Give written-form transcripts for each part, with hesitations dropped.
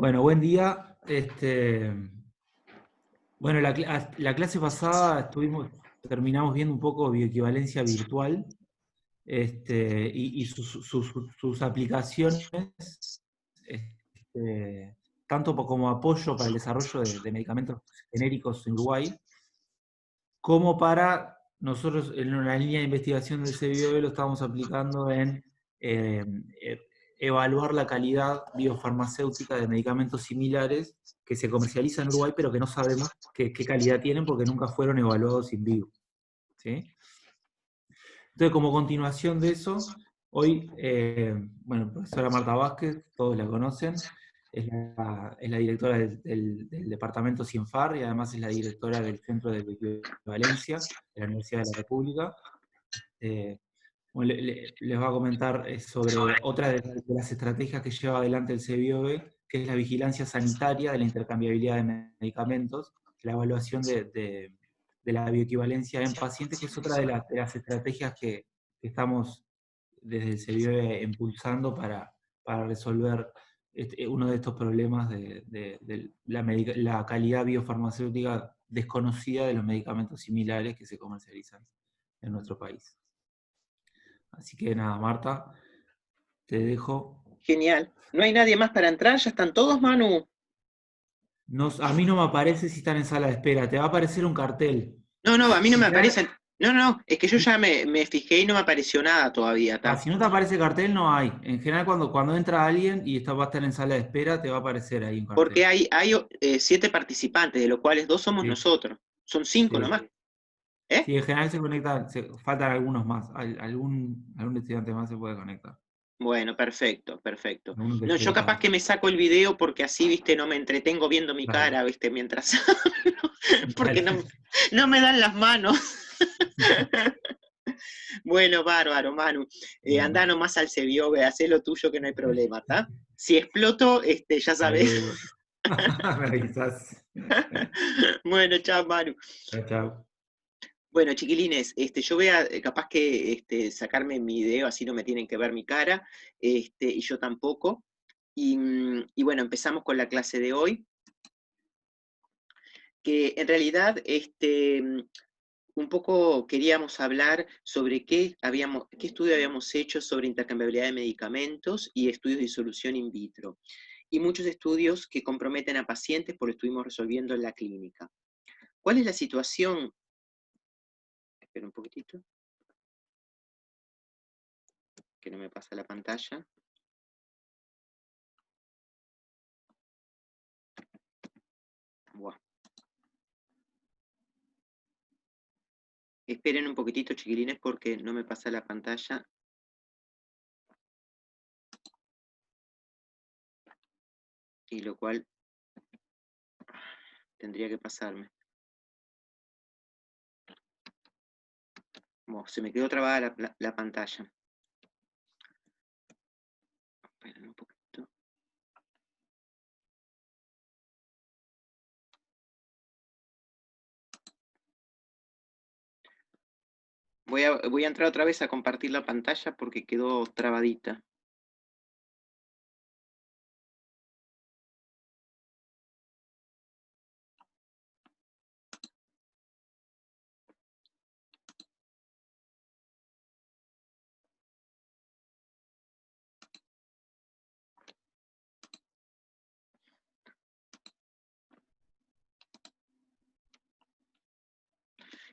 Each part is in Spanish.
Bueno, buen día. Bueno, la clase pasada terminamos viendo un poco bioequivalencia virtual, y sus aplicaciones, tanto como apoyo para el desarrollo de medicamentos genéricos en Uruguay, como para nosotros en una línea de investigación del CBIOB lo estamos aplicando en eh, eh, evaluar la calidad biofarmacéutica de medicamentos similares que se comercializan en Uruguay, pero que no sabemos qué calidad tienen porque nunca fueron evaluados in vivo. ¿Sí? Entonces, como continuación de eso, hoy, bueno, profesora Marta Vázquez, todos la conocen, es la directora del departamento CIENFAR y además es la directora del Centro de Bioequivalencia de la Universidad de la República. Bueno, les va a comentar sobre otra de las estrategias que lleva adelante el CBIOB, que es la vigilancia sanitaria de la intercambiabilidad de medicamentos, la evaluación de la bioequivalencia en pacientes, que es otra de las estrategias que estamos desde el CBIOB impulsando para resolver uno de estos problemas de la calidad biofarmacéutica desconocida de los medicamentos similares que se comercializan en nuestro país. Así que nada, Marta, te dejo. Genial. ¿No hay nadie más para entrar? ¿Ya están todos, Manu? A mí no me aparece si están en sala de espera, te va a aparecer un cartel. No, a mí no En me general, aparecen. No, es que yo ya me fijé y no me apareció nada todavía. si no te aparece cartel, no hay. En general, cuando entra alguien y va a estar en sala de espera, te va a aparecer ahí un Porque cartel. hay 7 participantes, de los cuales 2 somos Sí, nosotros. Son 5 sí. nomás. ¿Eh? Sí, en general se conectan, faltan algunos más. Algún estudiante más se puede conectar. Bueno, perfecto. Alguno que No, esté yo capaz que trabajando. me saco el video porque así, viste, no me entretengo viendo mi Dale, cara, viste, mientras porque dale. no me dan las manos. Bueno, bárbaro, Manu. Andá Bueno, nomás al Cebio, ve, hacé lo tuyo que no hay problema, ¿está? Si exploto, ya sabes. saludos. Me avisas. Bueno, chao, Manu. Chao, chao. Bueno, chiquilines, yo voy a capaz que sacarme mi video, así no me tienen que ver mi cara, y yo tampoco. Y bueno, empezamos con la clase de hoy, que en realidad un poco queríamos hablar sobre qué estudio habíamos hecho sobre intercambiabilidad de medicamentos y estudios de disolución in vitro. Y muchos estudios que comprometen a pacientes, porque lo estuvimos resolviendo en la clínica. ¿Cuál es la situación? Espera un poquitito, que no me pasa la pantalla. Buah. Esperen un poquitito, chiquilines, porque no me pasa la pantalla. Y lo cual tendría que pasarme. Bueno, se me quedó trabada la pantalla. Esperen un poquito. Voy a entrar otra vez a compartir la pantalla porque quedó trabadita.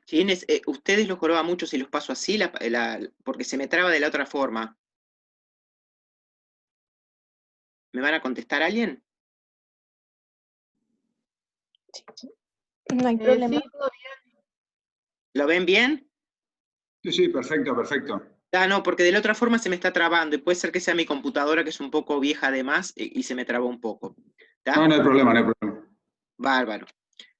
Chiquilines, ustedes los joroba mucho si los paso así, porque se me traba de la otra forma. ¿Me van a contestar alguien? No hay problema. Sí, todo bien. ¿Lo ven bien? Sí, perfecto. No, porque de la otra forma se me está trabando y puede ser que sea mi computadora que es un poco vieja además y se me trabó un poco. ¿Tá? No hay problema. Bárbaro.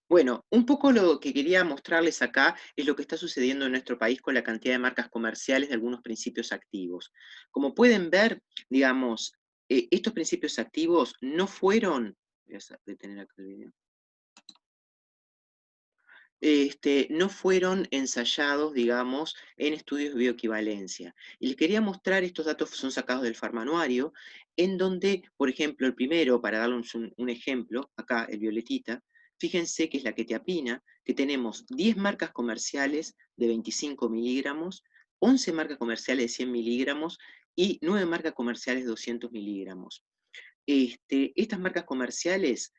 Bueno, un poco lo que quería mostrarles acá es lo que está sucediendo en nuestro país con la cantidad de marcas comerciales de algunos principios activos. Como pueden ver, digamos, estos principios activos no fueron... Voy a detener acá el video. no fueron ensayados, digamos, en estudios de bioequivalencia. Y les quería mostrar, estos datos son sacados del Farmanuario, en donde, por ejemplo, el primero, para darles un ejemplo, acá el violetita, fíjense que es la quetiapina, que tenemos 10 marcas comerciales de 25 miligramos, 11 marcas comerciales de 100 miligramos y 9 marcas comerciales de 200 miligramos. Estas marcas comerciales,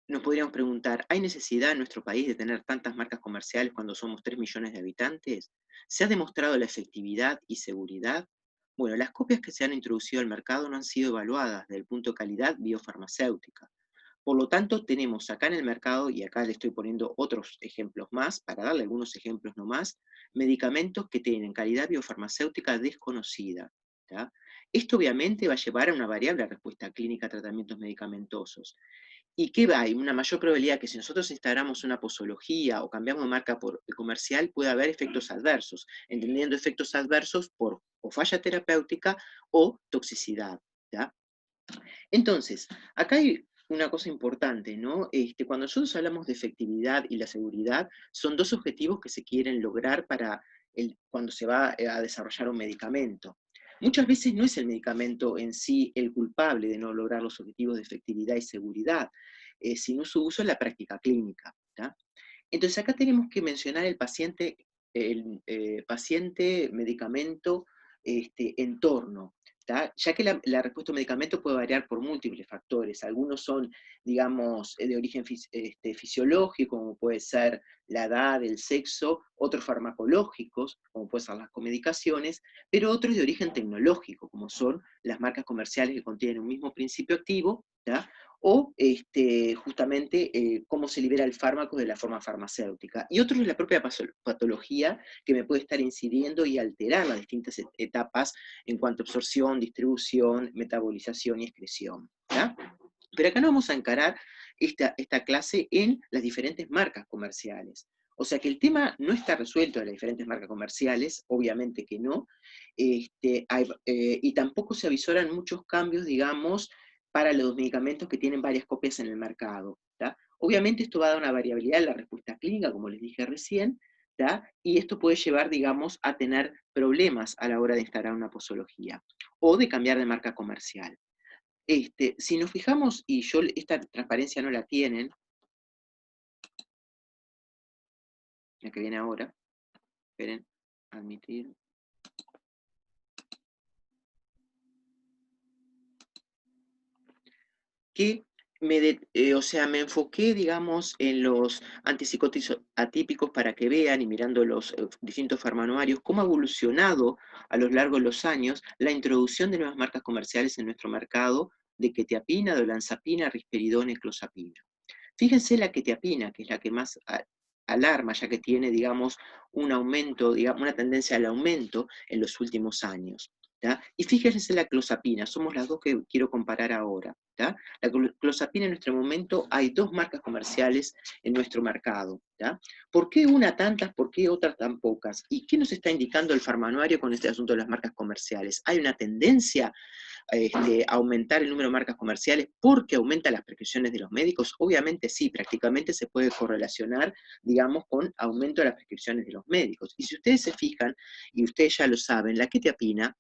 nos podríamos preguntar, ¿hay necesidad en nuestro país de tener tantas marcas comerciales cuando somos 3 millones de habitantes? ¿Se ha demostrado la efectividad y seguridad? Bueno, las copias que se han introducido al mercado no han sido evaluadas desde el punto de calidad biofarmacéutica. Por lo tanto, tenemos acá en el mercado, y acá le estoy poniendo otros ejemplos más, para darle algunos ejemplos nomás, medicamentos que tienen calidad biofarmacéutica desconocida. ¿tá? Esto obviamente va a llevar a una variable respuesta clínica a tratamientos medicamentosos. ¿Y qué va? Hay una mayor probabilidad que si nosotros instauramos una posología o cambiamos de marca comercial, puede haber efectos adversos, entendiendo efectos adversos por o falla terapéutica o toxicidad. ¿ya? Entonces, acá hay una cosa importante, ¿no? Cuando nosotros hablamos de efectividad y la seguridad, son dos objetivos que se quieren lograr para cuando se va a desarrollar un medicamento. Muchas veces no es el medicamento en sí el culpable de no lograr los objetivos de efectividad y seguridad, sino su uso en la práctica clínica. ¿tá? Entonces acá tenemos que mencionar el paciente, medicamento, entorno. Ya que la respuesta al medicamento puede variar por múltiples factores. Algunos son, digamos, de origen fisiológico, como puede ser la edad, el sexo, otros farmacológicos, como pueden ser las comedicaciones, pero otros de origen tecnológico, como son las marcas comerciales que contienen un mismo principio activo, ¿tá? O justamente cómo se libera el fármaco de la forma farmacéutica. Y otro es la propia patología que me puede estar incidiendo y alterar las distintas etapas en cuanto a absorción, distribución, metabolización y excreción. ¿tá? Pero acá no vamos a encarar esta clase en las diferentes marcas comerciales. O sea que el tema no está resuelto de las diferentes marcas comerciales, obviamente que no, y tampoco se avisoran muchos cambios, digamos, para los medicamentos que tienen varias copias en el mercado. ¿tá? Obviamente esto va a dar una variabilidad en la respuesta clínica, como les dije recién, ¿tá? Y esto puede llevar, digamos, a tener problemas a la hora de instalar una posología o de cambiar de marca comercial. Si nos fijamos, y esta transparencia no la tienen, la que viene ahora, esperen, admitir. Que me enfoqué, digamos, en los antipsicóticos atípicos para que vean, y mirando los distintos farmanuarios, cómo ha evolucionado a lo largo de los años la introducción de nuevas marcas comerciales en nuestro mercado de quetiapina, de olanzapina, risperidona y clozapina. Fíjense la quetiapina, que es la que más alarma, ya que tiene, digamos, un aumento, digamos, una tendencia al aumento en los últimos años. ¿tá? Y fíjense la clozapina, somos las dos que quiero comparar ahora. ¿tá? La clozapina en nuestro momento hay 2 marcas comerciales en nuestro mercado. ¿tá? ¿Por qué una tantas, por qué otras tan pocas? ¿Y qué nos está indicando el farmanuario con este asunto de las marcas comerciales? ¿Hay una tendencia aumentar el número de marcas comerciales porque aumenta las prescripciones de los médicos? Obviamente sí, prácticamente se puede correlacionar, digamos, con aumento de las prescripciones de los médicos. Y si ustedes se fijan, y ustedes ya lo saben, la quetiapina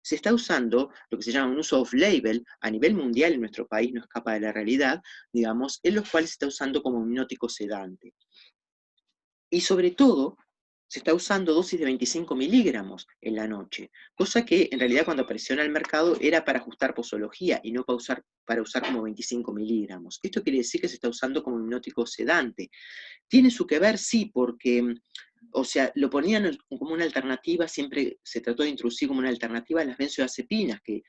se está usando lo que se llama un uso off-label a nivel mundial, en nuestro país no escapa de la realidad, digamos, en los cuales se está usando como hipnótico sedante. Y sobre todo, se está usando dosis de 25 miligramos en la noche, cosa que en realidad cuando apareció en el mercado era para ajustar posología y no para usar como 25 miligramos. Esto quiere decir que se está usando como hipnótico sedante. Tiene su que ver, sí, porque, o sea, lo ponían como una alternativa, siempre se trató de introducir como una alternativa a las benzodiazepinas, que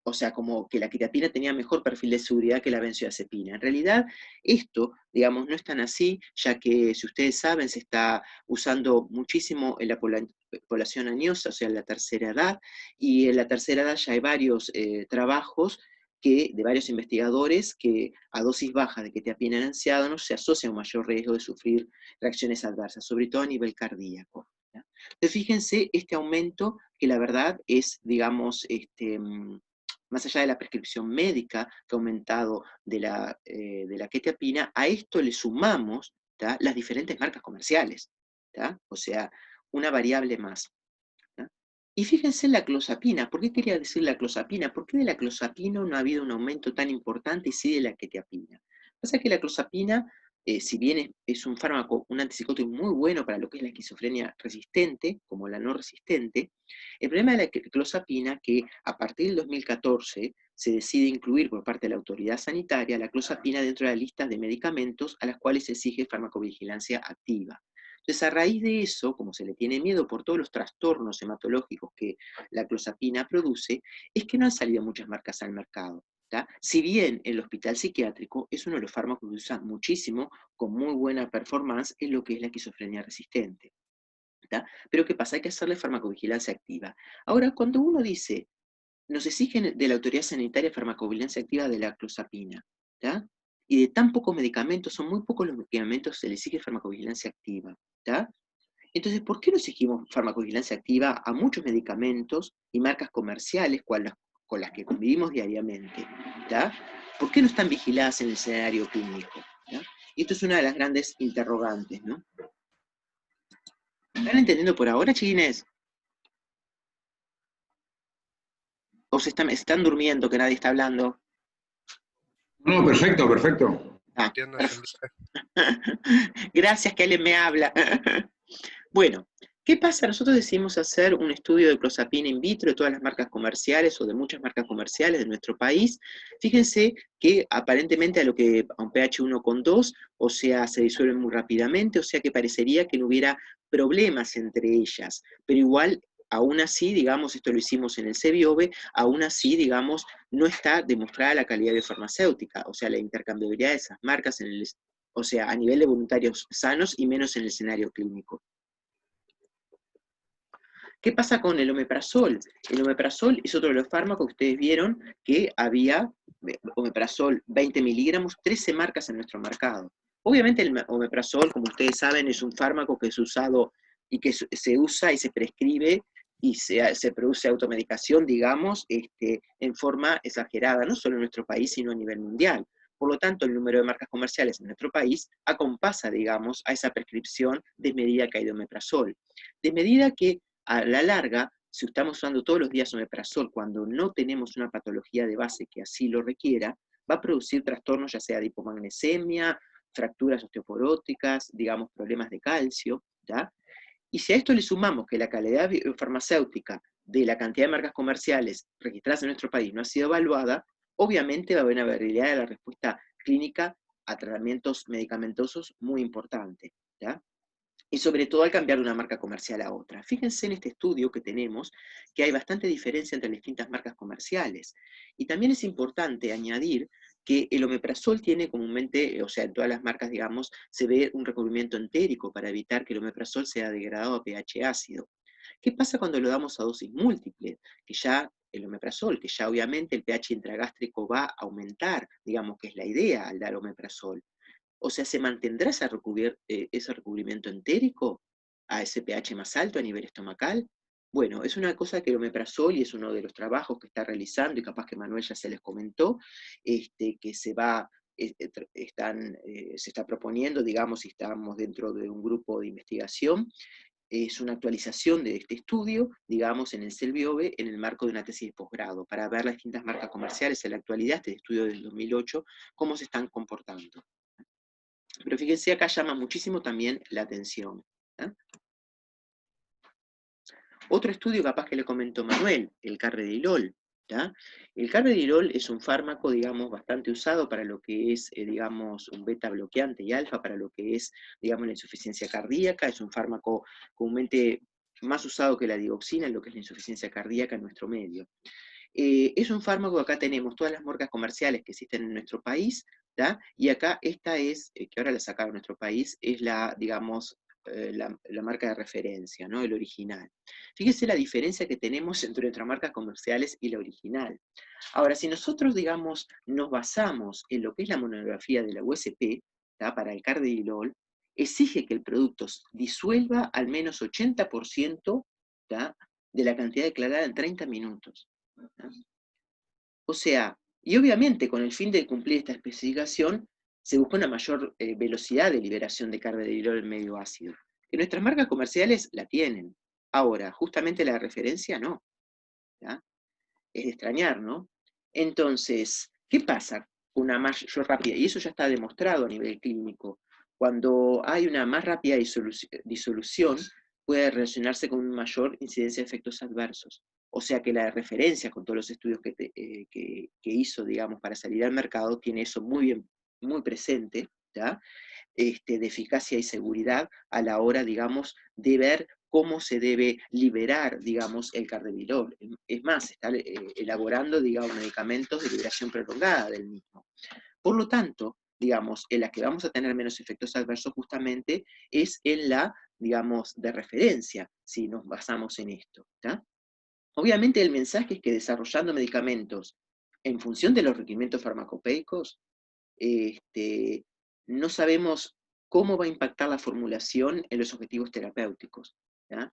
o sea, como que la quetiapina tenía mejor perfil de seguridad que la benzodiazepina. En realidad, esto, digamos, no es tan así, ya que, si ustedes saben, se está usando muchísimo en la población añosa, o sea, en la tercera edad, y en la tercera edad ya hay varios trabajos de varios investigadores que a dosis bajas de quetiapina en ancianos se asocia a un mayor riesgo de sufrir reacciones adversas, sobre todo a nivel cardíaco. ¿ya? Entonces, fíjense este aumento que la verdad es, digamos, más allá de la prescripción médica que ha aumentado de la quetiapina, a esto le sumamos ¿tá? Las diferentes marcas comerciales, ¿tá? O sea, una variable más. ¿Tá? Y fíjense en la clozapina. ¿Por qué quería decir la clozapina? ¿Por qué de la clozapina no ha habido un aumento tan importante y sí de la quetiapina? Pasa que la clozapina, si bien es un fármaco, un antipsicótico muy bueno para lo que es la esquizofrenia resistente, como la no resistente, el problema de la clozapina que a partir del 2014 se decide incluir por parte de la autoridad sanitaria la clozapina dentro de la lista de medicamentos a las cuales se exige farmacovigilancia activa. Entonces, a raíz de eso, como se le tiene miedo por todos los trastornos hematológicos que la clozapina produce, es que no han salido muchas marcas al mercado. ¿tá? Si bien el hospital psiquiátrico es uno de los fármacos que usa muchísimo, con muy buena performance, en lo que es la esquizofrenia resistente. ¿tá? Pero ¿qué pasa? Hay que hacerle farmacovigilancia activa. Ahora, cuando uno dice, nos exigen de la autoridad sanitaria farmacovigilancia activa de la clozapina, ¿tá? Y de tan pocos medicamentos, son muy pocos los medicamentos que se le exige farmacovigilancia activa, ¿tá? Entonces, ¿por qué no exigimos farmacovigilancia activa a muchos medicamentos y marcas comerciales con las que convivimos diariamente? ¿tá? ¿Por qué no están vigiladas en el escenario clínico? ¿tá? Y esto es una de las grandes interrogantes, ¿no? ¿Están entendiendo por ahora, chiquines? ¿O se están durmiendo, que nadie está hablando? No, perfecto, perfecto. Ah, gracias que alguien me habla. Bueno, ¿qué pasa? Nosotros decidimos hacer un estudio de clozapina in vitro de todas las marcas comerciales o de muchas marcas comerciales de nuestro país. Fíjense que aparentemente a un pH 1,2, o sea, se disuelven muy rápidamente, o sea que parecería que no hubiera problemas entre ellas, pero igual aún así, digamos, esto lo hicimos en el CBIOBE, aún así, digamos, no está demostrada la calidad biofarmacéutica, o sea, la intercambiabilidad de esas marcas o sea, a nivel de voluntarios sanos y menos en el escenario clínico. ¿Qué pasa con el omeprazol? El omeprazol es otro de los fármacos que ustedes vieron que había, omeprazol 20 miligramos, 13 marcas en nuestro mercado. Obviamente el omeprazol, como ustedes saben, es un fármaco que es usado y que se usa y se prescribe y se produce automedicación, digamos, en forma exagerada, no solo en nuestro país, sino a nivel mundial. Por lo tanto, el número de marcas comerciales en nuestro país acompasa, digamos, a esa prescripción desmedida que hay de omeprazol. De medida que a la larga, si estamos usando todos los días omeprazol cuando no tenemos una patología de base que así lo requiera, va a producir trastornos ya sea de hipomagnesemia, fracturas osteoporóticas, digamos problemas de calcio, ¿ya? Y si a esto le sumamos que la calidad farmacéutica de la cantidad de marcas comerciales registradas en nuestro país no ha sido evaluada, obviamente va a haber una variabilidad de la respuesta clínica a tratamientos medicamentosos muy importante, ¿ya? Y sobre todo al cambiar de una marca comercial a otra. Fíjense en este estudio que tenemos que hay bastante diferencia entre las distintas marcas comerciales. Y también es importante añadir que el omeprazol tiene comúnmente, o sea, en todas las marcas, digamos, se ve un recubrimiento entérico para evitar que el omeprazol sea degradado a pH ácido. ¿Qué pasa cuando lo damos a dosis múltiple? Que ya el omeprazol, que ya obviamente el pH intragástrico va a aumentar, digamos que es la idea al dar omeprazol. O sea, ¿se mantendrá ese recubrimiento entérico a ese pH más alto a nivel estomacal? Bueno, es una cosa que el omeprazol, y es uno de los trabajos que está realizando, y capaz que Manuel ya se les comentó, que se está proponiendo, digamos, y estamos dentro de un grupo de investigación, es una actualización de este estudio, digamos, en el CELBIOBE, en el marco de una tesis de posgrado, para ver las distintas marcas comerciales en la actualidad, este estudio del 2008, cómo se están comportando. Pero fíjense, acá llama muchísimo también la atención. ¿eh? Otro estudio capaz que le comentó Manuel, el carvedilol. ¿tá? El carvedilol es un fármaco, digamos, bastante usado para lo que es, digamos, un beta bloqueante y alfa para lo que es, digamos, la insuficiencia cardíaca. Es un fármaco comúnmente más usado que la digoxina en lo que es la insuficiencia cardíaca en nuestro medio. Es un fármaco que acá tenemos todas las marcas comerciales que existen en nuestro país, ¿tá? Y acá esta es, que ahora la sacaron en nuestro país, es la, digamos, la marca de referencia, ¿no? El original. Fíjese la diferencia que tenemos entre nuestras marcas comerciales y la original. Ahora, si nosotros, digamos, nos basamos en lo que es la monografía de la USP, ¿tá? Para el carvedilol, exige que el producto disuelva al menos 80%, ¿tá? De la cantidad declarada en 30 minutos. O sea, y obviamente con el fin de cumplir esta especificación, se busca una mayor velocidad de liberación de carvedilol en medio ácido. Que nuestras marcas comerciales la tienen. Ahora, justamente la referencia no. ¿Ya? Es de extrañar, ¿no? Entonces, ¿qué pasa con una mayor rapidez? Y eso ya está demostrado a nivel clínico. Cuando hay una más rápida disolución, puede relacionarse con una mayor incidencia de efectos adversos. O sea que la referencia con todos los estudios que hizo, digamos, para salir al mercado, tiene eso muy presente, ¿ya? De eficacia y seguridad a la hora, digamos, de ver cómo se debe liberar, digamos, el carvedilol. Es más, está elaborando, digamos, medicamentos de liberación prolongada del mismo. Por lo tanto, digamos, en la que vamos a tener menos efectos adversos justamente es en la, digamos, de referencia, si nos basamos en esto. ¿Tá? Obviamente el mensaje es que desarrollando medicamentos en función de los requerimientos farmacopeicos, no sabemos cómo va a impactar la formulación en los objetivos terapéuticos. ¿Ya?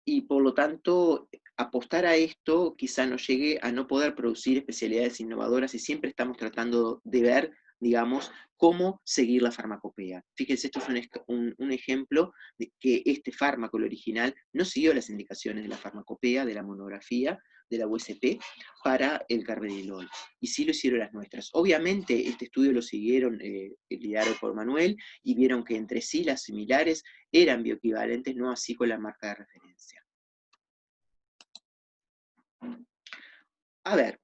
Y por lo tanto, apostar a esto quizá nos llegue a no poder producir especialidades innovadoras y siempre estamos tratando de ver, digamos, cómo seguir la farmacopea. Fíjense, esto es un ejemplo de que este fármaco, el original, no siguió las indicaciones de la farmacopea, de la monografía, de la USP, para el carvedilol. Y sí lo hicieron las nuestras. Obviamente, este estudio lo siguieron, liderado por Manuel, y vieron que entre sí las similares eran bioequivalentes, no así con la marca de referencia. A ver,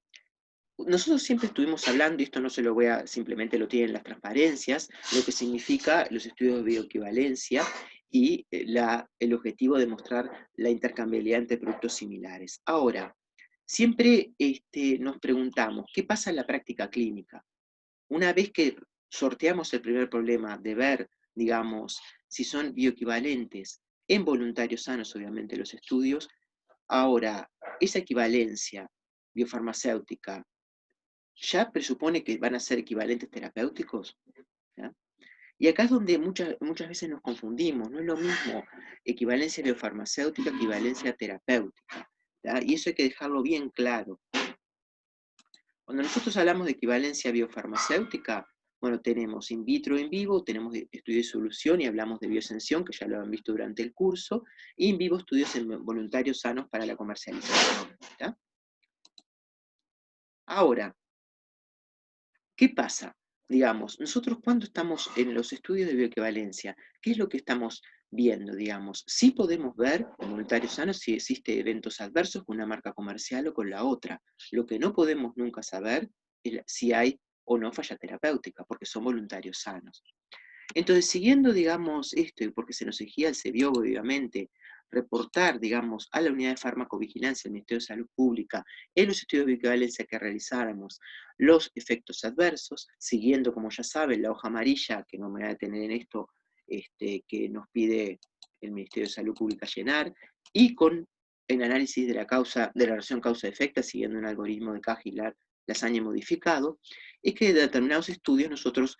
nosotros siempre estuvimos hablando, y esto no se lo voy a, simplemente lo tienen las transparencias, lo que significa los estudios de bioequivalencia y el objetivo de mostrar la intercambiabilidad entre productos similares. Ahora, siempre nos preguntamos, ¿qué pasa en la práctica clínica? Una vez que sorteamos el primer problema de ver, digamos, si son bioequivalentes en voluntarios sanos, obviamente, los estudios, ahora, esa equivalencia biofarmacéutica ya presupone que van a ser equivalentes terapéuticos. ¿Ya? Y acá es donde muchas veces nos confundimos, no es lo mismo equivalencia biofarmacéutica, equivalencia terapéutica. ¿Ya? Y eso hay que dejarlo bien claro. Cuando nosotros hablamos de equivalencia biofarmacéutica, bueno, tenemos in vitro, in vivo, tenemos estudio de solución y hablamos de biosensión, que ya lo han visto durante el curso, y in vivo estudios en voluntarios sanos para la comercialización. ¿Ya? Ahora, ¿qué pasa? Digamos, nosotros cuando estamos en los estudios de bioequivalencia, ¿qué es lo que estamos viendo, digamos? Sí podemos ver en voluntarios sanos si existe eventos adversos con una marca comercial o con la otra. Lo que no podemos nunca saber es si hay o no falla terapéutica, porque son voluntarios sanos. Entonces, siguiendo, digamos, esto, y porque se nos exigía el CEBIOB, obviamente, reportar, digamos, a la unidad de farmacovigilancia del Ministerio de Salud Pública en los estudios de equivalencia que realizáramos los efectos adversos, siguiendo, como ya saben, la hoja amarilla, que no me voy a detener en esto, que nos pide el Ministerio de Salud Pública llenar, y con el análisis de la relación causa-efecto, siguiendo un algoritmo de Cahilar-Lasagne modificado, es que de determinados estudios nosotros,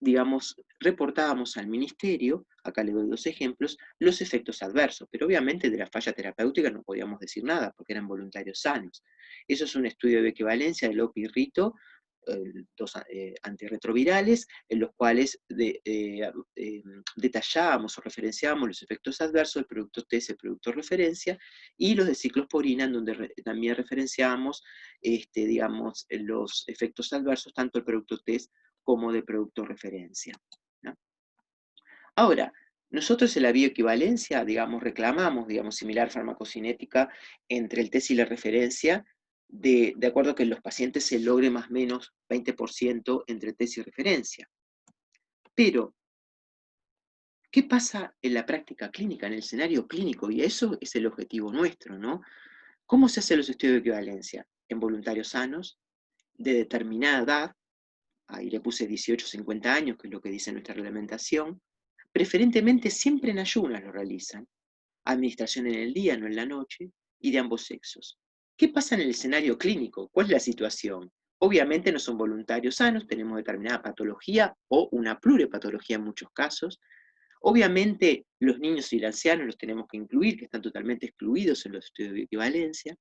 digamos, reportábamos al ministerio, acá le doy dos ejemplos, los efectos adversos, pero obviamente de la falla terapéutica no podíamos decir nada, porque eran voluntarios sanos. Eso es un estudio de equivalencia del OPI y RITO, dos antirretrovirales, en los cuales detallábamos o referenciábamos los efectos adversos del producto test, el producto referencia, y los de ciclosporina, en donde también referenciábamos, digamos, los efectos adversos, tanto el producto test como de producto referencia. ¿No? Ahora, nosotros en la bioequivalencia, digamos, reclamamos, digamos, similar farmacocinética entre el test y la referencia, de acuerdo a que en los pacientes se logre más o menos 20% entre test y referencia. Pero, ¿qué pasa en la práctica clínica, en el escenario clínico? Y eso es el objetivo nuestro, ¿no? ¿Cómo se hacen los estudios de equivalencia? En voluntarios sanos, de determinada edad, ahí le puse 18 50 años, que es lo que dice nuestra reglamentación, preferentemente siempre en ayunas lo realizan, administración en el día, no en la noche, y de ambos sexos. ¿Qué pasa en el escenario clínico? ¿Cuál es la situación? Obviamente no son voluntarios sanos, tenemos determinada patología o una pluripatología en muchos casos. Obviamente los niños y los ancianos los tenemos que incluir, que están totalmente excluidos en los estudios de equivalencia.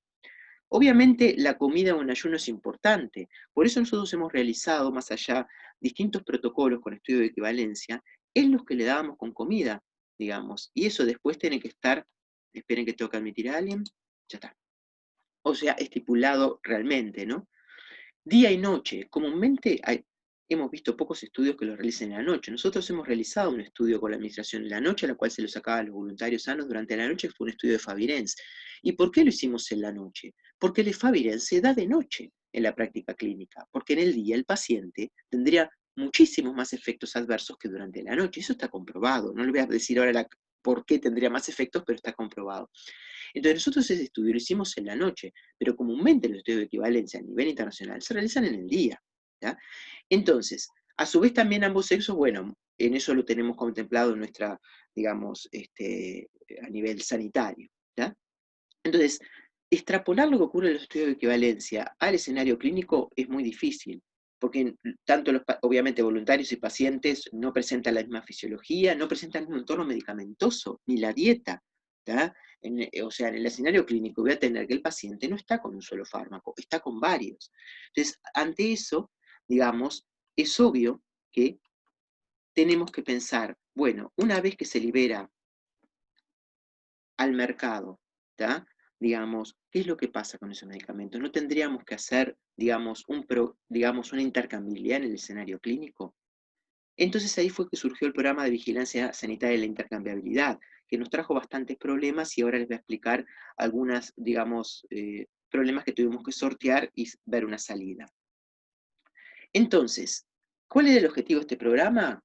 Obviamente la comida o en ayuno es importante, por eso nosotros hemos realizado, más allá, distintos protocolos con estudio de equivalencia, en los que le dábamos con comida, digamos, y eso después tiene que estar, esperen que tengo que admitir a alguien, ya está. O sea, estipulado realmente, ¿no? Día y noche, comúnmente hemos visto pocos estudios que los realicen en la noche. Nosotros hemos realizado un estudio con la administración en la noche, a la cual se lo sacaba a los voluntarios sanos durante la noche, que fue un estudio de Favirenz. ¿Y por qué lo hicimos en la noche? Porque el Favirenz se da de noche en la práctica clínica, porque en el día el paciente tendría muchísimos más efectos adversos que durante la noche. Eso está comprobado. No le voy a decir ahora por qué tendría más efectos, pero está comprobado. Entonces nosotros ese estudio lo hicimos en la noche, pero comúnmente los estudios de equivalencia a nivel internacional se realizan en el día. ¿Ya? Entonces, a su vez también ambos sexos, bueno, en eso lo tenemos contemplado en nuestra, digamos, a nivel sanitario. ¿Ya? Entonces, extrapolar lo que ocurre en los estudios de equivalencia al escenario clínico es muy difícil, porque tanto obviamente voluntarios y pacientes no presentan la misma fisiología, no presentan el mismo entorno medicamentoso, ni la dieta. ¿Ya? O sea, en el escenario clínico voy a tener que el paciente no está con un solo fármaco, está con varios. Entonces, ante eso, digamos, es obvio que tenemos que pensar, bueno, una vez que se libera al mercado, ¿tá? Digamos, ¿qué es lo que pasa con esos medicamentos? ¿No tendríamos que hacer, digamos, una intercambiabilidad en el escenario clínico? Entonces ahí fue que surgió el programa de vigilancia sanitaria de la intercambiabilidad, que nos trajo bastantes problemas y ahora les voy a explicar algunos, digamos, problemas que tuvimos que sortear y ver una salida. Entonces, ¿cuál era el objetivo de este programa?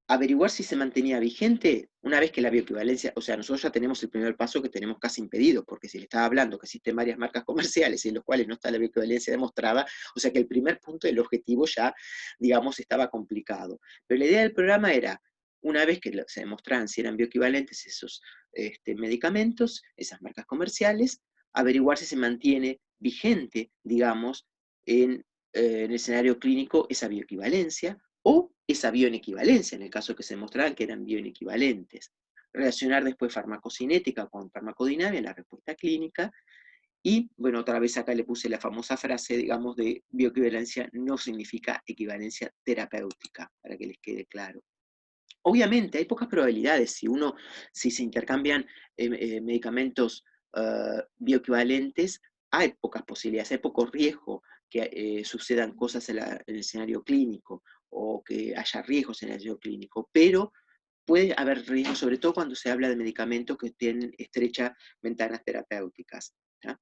Averiguar si se mantenía vigente una vez que la bioequivalencia, o sea, nosotros ya tenemos el primer paso que tenemos casi impedido, porque si le estaba hablando que existen varias marcas comerciales en los cuales no está la bioequivalencia demostrada, o sea que el primer punto del objetivo ya, digamos, estaba complicado. Pero la idea del programa era, una vez que se demostraran si eran bioequivalentes esos medicamentos, esas marcas comerciales, averiguar si se mantiene vigente, digamos, en el escenario clínico esa bioequivalencia, o esa bioinequivalencia, en el caso que se mostraran que eran bioinequivalentes. Relacionar después farmacocinética con farmacodinámica, la respuesta clínica, y, bueno, otra vez acá le puse la famosa frase, digamos, de bioequivalencia no significa equivalencia terapéutica, para que les quede claro. Obviamente, hay pocas probabilidades, si se intercambian medicamentos bioequivalentes, hay pocas posibilidades, hay poco riesgo que sucedan cosas en el escenario clínico, o que haya riesgos en el escenario clínico, pero puede haber riesgos, sobre todo cuando se habla de medicamentos que tienen estrechas ventanas terapéuticas. ¿Ya?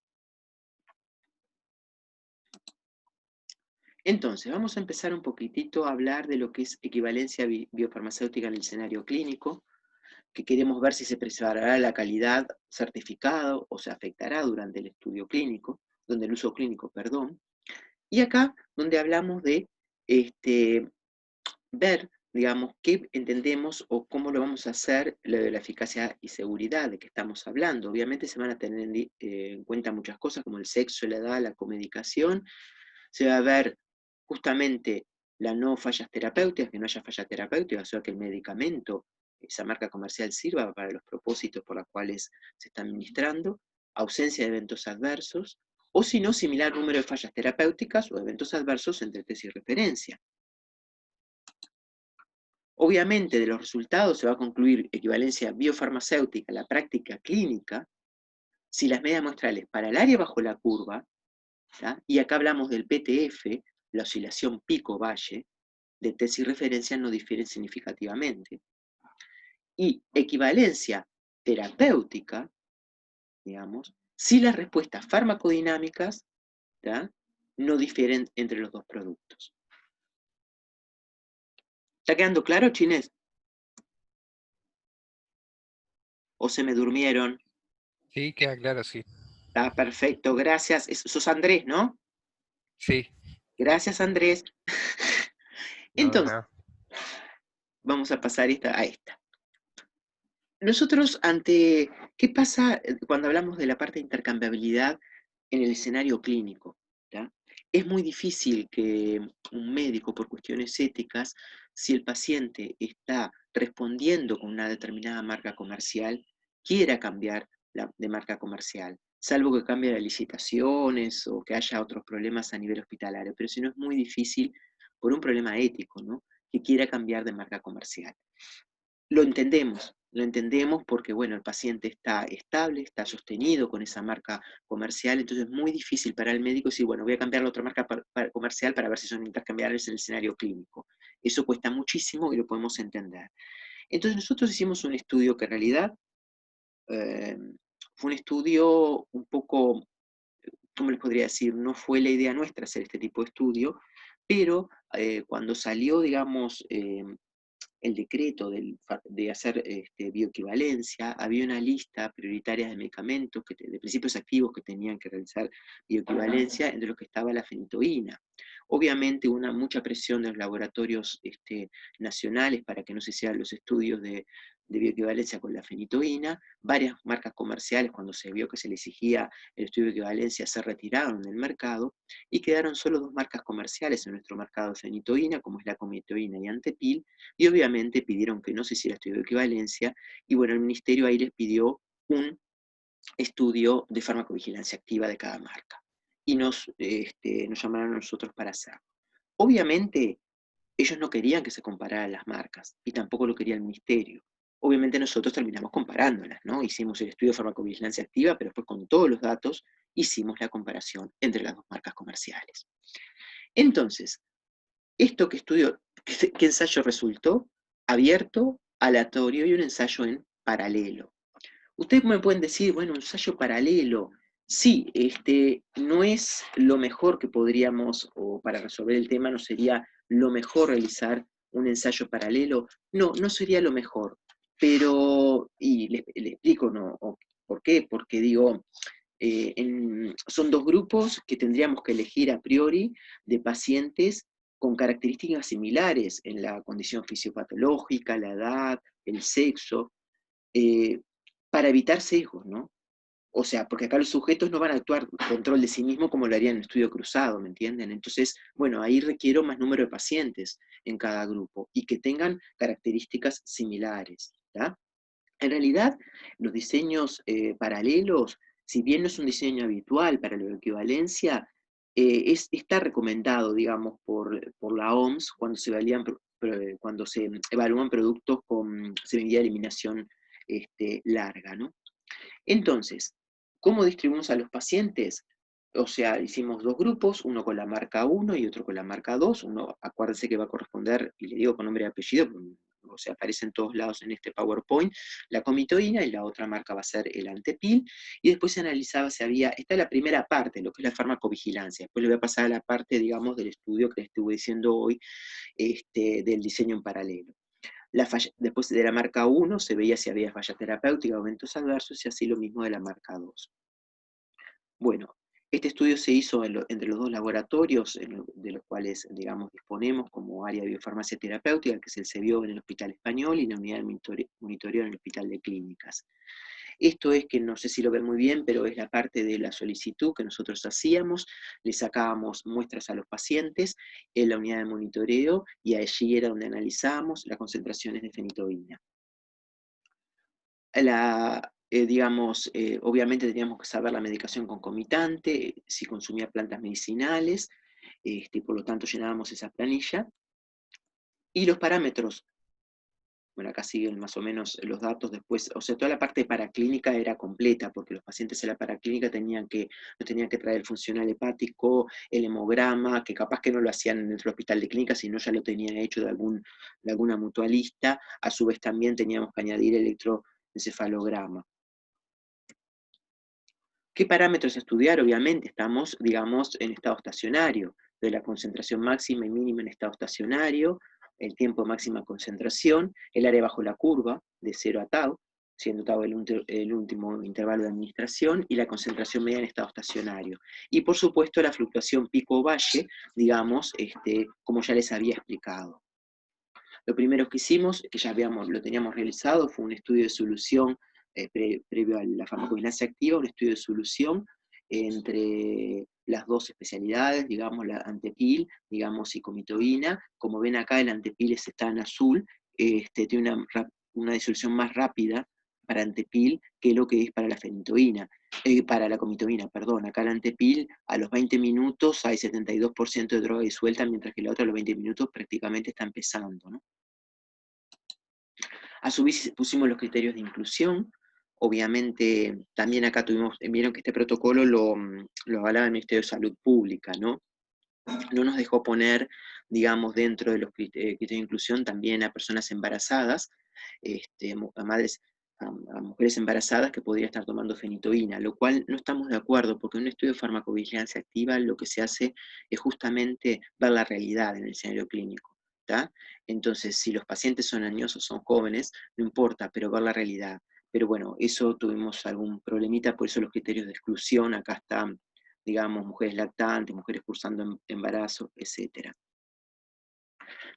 Entonces, vamos a empezar un poquitito a hablar de lo que es equivalencia biofarmacéutica en el escenario clínico, que queremos ver si se preservará la calidad certificado o se afectará durante el estudio clínico, donde el uso clínico, perdón. Y acá, donde hablamos de ver, digamos, qué entendemos o cómo lo vamos a hacer, lo de la eficacia y seguridad de que estamos hablando. Obviamente se van a tener en cuenta muchas cosas, como el sexo, la edad, la comedicación. Se va a ver justamente la no fallas terapéuticas, que no haya falla terapéutica, o sea, que el medicamento, esa marca comercial, sirva para los propósitos por los cuales se está administrando, ausencia de eventos adversos, o si no, similar número de fallas terapéuticas o eventos adversos entre test y referencia. Obviamente, de los resultados se va a concluir equivalencia biofarmacéutica a la práctica clínica si las medidas muestrales para el área bajo la curva, ¿tá? Y acá hablamos del PTF, la oscilación pico-valle, de test y referencia no difieren significativamente. Y equivalencia terapéutica, digamos, si las respuestas farmacodinámicas, ¿tá? No difieren entre los dos productos. ¿Está quedando claro, chinés? ¿O se me durmieron? Sí, queda claro, sí. Está perfecto, gracias. Sos Andrés, ¿no? Sí. Gracias, Andrés. No, Entonces, nada. vamos a pasar a esta. Nosotros ¿qué pasa cuando hablamos de la parte de intercambiabilidad en el escenario clínico? ¿Ya? Es muy difícil que un médico, por cuestiones éticas, si el paciente está respondiendo con una determinada marca comercial, quiera cambiar de marca comercial. salvo que cambie las licitaciones o que haya otros problemas a nivel hospitalario, pero si no es muy difícil por un problema ético, ¿no? Que quiera cambiar de marca comercial. Lo entendemos porque, bueno, el paciente está estable, está sostenido con esa marca comercial, entonces es muy difícil para el médico decir, bueno, voy a cambiar la otra marca comercial para ver si son intercambiables en el escenario clínico. Eso cuesta muchísimo y lo podemos entender. Entonces nosotros hicimos un estudio que en realidad fue un estudio un poco, ¿cómo les podría decir? No fue la idea nuestra hacer este tipo de estudio, pero cuando salió, digamos, el decreto de hacer bioequivalencia, había una lista prioritaria de medicamentos, de principios activos que tenían que realizar bioequivalencia, entre los que estaba la fenitoína. Obviamente hubo mucha presión de los laboratorios nacionales para que no se hicieran los estudios de bioequivalencia con la fenitoína. Varias marcas comerciales, cuando se vio que se le exigía el estudio de equivalencia, se retiraron del mercado y quedaron solo 2 marcas comerciales en nuestro mercado de fenitoína, como es la comitoína y Antepil, y obviamente pidieron que no se hiciera estudio de equivalencia, y bueno, el ministerio ahí les pidió un estudio de farmacovigilancia activa de cada marca, y nos llamaron a nosotros para hacerlo. Obviamente, ellos no querían que se compararan las marcas, y tampoco lo quería el ministerio. Obviamente nosotros terminamos comparándolas, ¿no? Hicimos el estudio de farmacovigilancia activa, pero después con todos los datos hicimos la comparación entre las 2 marcas comerciales. Entonces, ¿esto qué ensayo resultó? Abierto, aleatorio y un ensayo en paralelo. Ustedes me pueden decir, bueno, un ensayo paralelo. Sí, no es lo mejor que podríamos, o para resolver el tema, no sería lo mejor realizar un ensayo paralelo. No, no sería lo mejor. Pero, y le explico, ¿no? ¿Por qué? Porque digo, son 2 grupos que tendríamos que elegir a priori de pacientes con características similares en la condición fisiopatológica, la edad, el sexo, para evitar sesgos, ¿no? O sea, porque acá los sujetos no van a actuar control de sí mismo como lo harían en estudio cruzado, ¿me entienden? Entonces, bueno, ahí requiero más número de pacientes en cada grupo y que tengan características similares, ¿tá? En realidad, los diseños paralelos, si bien no es un diseño habitual para la equivalencia, está recomendado, digamos, por la OMS cuando se evalúan productos con severidad de eliminación larga, ¿no? Entonces, ¿cómo distribuimos a los pacientes? O sea, hicimos 2 grupos, uno con la marca 1 y otro con la marca 2. Uno, acuérdense que va a corresponder, y le digo con nombre y apellido, o sea, aparece en todos lados en este PowerPoint, la comitoína, y la otra marca va a ser el Antepil, y después se analizaba si había, esta es la primera parte, lo que es la farmacovigilancia, después le voy a pasar a la parte, digamos, del estudio que les estuve diciendo hoy, del diseño en paralelo. Después de la marca 1 se veía si había falla terapéutica o eventos adversos, y así lo mismo de la marca 2. Bueno, este estudio se hizo entre los 2 laboratorios de los cuales, digamos, disponemos como área de biofarmacia terapéutica, que es el CEBIO en el Hospital Español y la unidad de monitoreo en el Hospital de Clínicas. Esto es que no sé si lo ven muy bien, pero es la parte de la solicitud que nosotros hacíamos, le sacábamos muestras a los pacientes en la unidad de monitoreo y allí era donde analizábamos las concentraciones de fenitoína. Obviamente teníamos que saber la medicación concomitante, si consumía plantas medicinales, por lo tanto llenábamos esa planilla. Y los parámetros, bueno, acá siguen más o menos los datos después, o sea, toda la parte paraclínica era completa, porque los pacientes en la paraclínica nos tenían que traer el funcional hepático, el hemograma, que capaz que no lo hacían en el hospital de clínica, sino ya lo tenían hecho de alguna mutualista. A su vez también teníamos que añadir electroencefalograma. ¿Qué parámetros estudiar? Obviamente estamos, digamos, en estado estacionario, de la concentración máxima y mínima en estado estacionario, el tiempo de máxima concentración, el área bajo la curva, de 0 a tau, siendo tau el último intervalo de administración, y la concentración media en estado estacionario. Y por supuesto la fluctuación pico-valle, digamos, como ya les había explicado. Lo primero que hicimos, que ya lo teníamos realizado, fue un estudio de solución previo a la farmacovigilancia activa, un estudio de solución entre las 2 especialidades, digamos, la Antepil, digamos, y comitoína. Como ven acá, el Antepil está en azul, tiene una disolución más rápida para Antepil que lo que es para la fenitoína, para la comitoína, perdón. Acá la Antepil a los 20 minutos hay 72% de droga disuelta, mientras que la otra a los 20 minutos prácticamente está empezando, ¿no? A su vez pusimos los criterios de inclusión. Obviamente también acá vieron que este protocolo lo avalaba el Ministerio de Salud Pública, ¿no? No nos dejó poner, digamos, dentro de los criterios de inclusión también a personas embarazadas, a mujeres embarazadas que podrían estar tomando fenitoína, lo cual no estamos de acuerdo, porque en un estudio de farmacovigilancia activa lo que se hace es justamente ver la realidad en el escenario clínico, ¿tá? Entonces, si los pacientes son añosos, son jóvenes, no importa, pero ver la realidad. Pero bueno, eso tuvimos algún problemita, por eso los criterios de exclusión, acá están, digamos, mujeres lactantes, mujeres cursando embarazo, etc.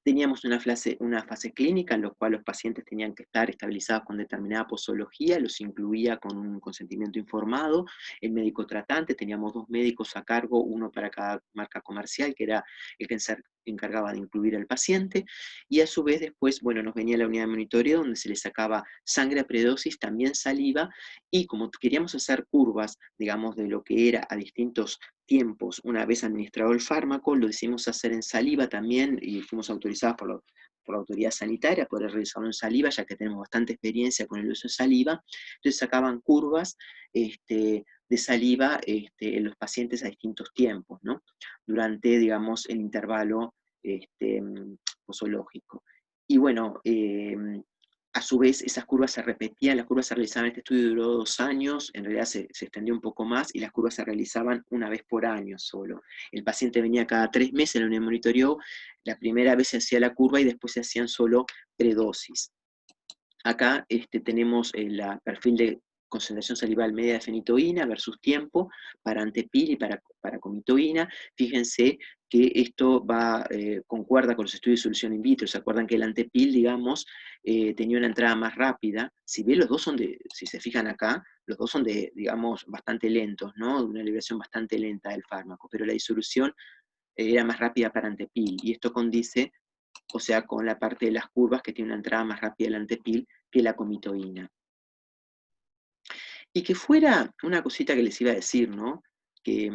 Teníamos una fase clínica en la cual los pacientes tenían que estar estabilizados con determinada posología, los incluía con un consentimiento informado, el médico tratante, teníamos 2 médicos a cargo, uno para cada marca comercial, que era el que se encargaba de incluir al paciente, y a su vez después, bueno, nos venía la unidad de monitoreo donde se le sacaba sangre a predosis, también saliva, y como queríamos hacer curvas, digamos, de lo que era a distintos tiempos, una vez administrado el fármaco, lo decidimos hacer en saliva también, y fuimos autorizados por la autoridad sanitaria, poder realizarlo en saliva, ya que tenemos bastante experiencia con el uso de saliva. Entonces sacaban curvas de saliva en los pacientes a distintos tiempos, ¿no? Durante, digamos, el intervalo posológico. Y bueno, a su vez, esas curvas se repetían, las curvas se realizaban, este estudio duró 2 años, en realidad se extendió un poco más, y las curvas se realizaban una vez por año solo. El paciente venía cada 3 meses, la unidad de monitoreo, la primera vez se hacía la curva y después se hacían solo predosis. Acá tenemos el perfil de concentración salival media de fenitoína versus tiempo para Antepil y para comitoína. Fíjense que esto concuerda con los estudios de solución in vitro. ¿Se acuerdan que el Antepil, digamos, tenía una entrada más rápida? Si bien los dos son si se fijan acá, los dos son digamos, bastante lentos, ¿no? De una liberación bastante lenta del fármaco, pero la disolución era más rápida para Antepil, y esto condice, o sea, con la parte de las curvas que tiene una entrada más rápida el Antepil que la comitoína. Y que fuera una cosita que les iba a decir, ¿no? Que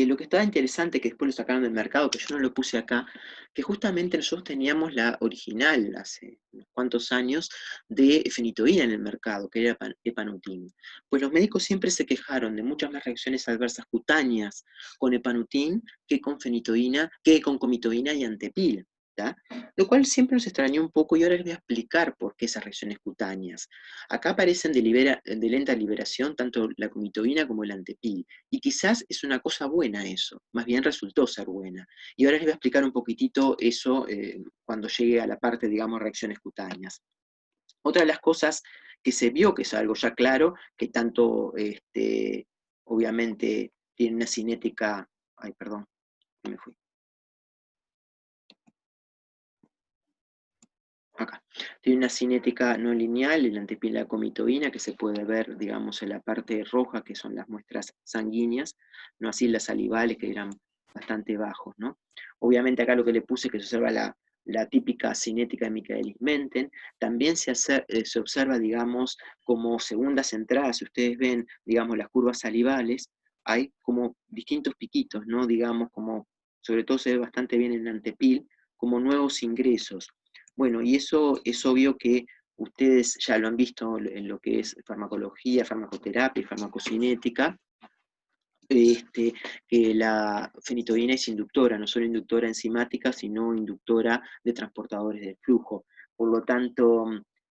lo que estaba interesante, que después lo sacaron del mercado, que yo no lo puse acá, que justamente nosotros teníamos la original hace unos cuantos años de fenitoína en el mercado, que era Epanutin. Pues los médicos siempre se quejaron de muchas más reacciones adversas cutáneas con Epanutin que con fenitoína, que con comitoína y Antepil, ¿tá? Lo cual siempre nos extrañó un poco, y ahora les voy a explicar por qué esas reacciones cutáneas. Acá aparecen de lenta liberación tanto la comitoína como el Antepil, y quizás es una cosa buena eso, más bien resultó ser buena. Y ahora les voy a explicar un poquitito eso cuando llegue a la parte, digamos, reacciones cutáneas. Otra de las cosas que se vio, que es algo ya claro, que tanto, obviamente, tiene una cinética, ay, perdón, me fui. Acá. Tiene una cinética no lineal, el Antepil y la comitoína, que se puede ver, digamos, en la parte roja, que son las muestras sanguíneas, no así las salivales, que eran bastante bajos, ¿no? Obviamente acá lo que le puse es que se observa la típica cinética de Michaelis-Menten. También se observa, digamos, como segundas entradas. Si ustedes ven, digamos, las curvas salivales, hay como distintos piquitos, ¿no? Digamos, como, sobre todo se ve bastante bien en el Antepil, como nuevos ingresos. Bueno, y eso es obvio que ustedes ya lo han visto en lo que es farmacología, farmacoterapia y farmacocinética, que la fenitoína es inductora, no solo inductora enzimática, sino inductora de transportadores de flujo. Por lo tanto,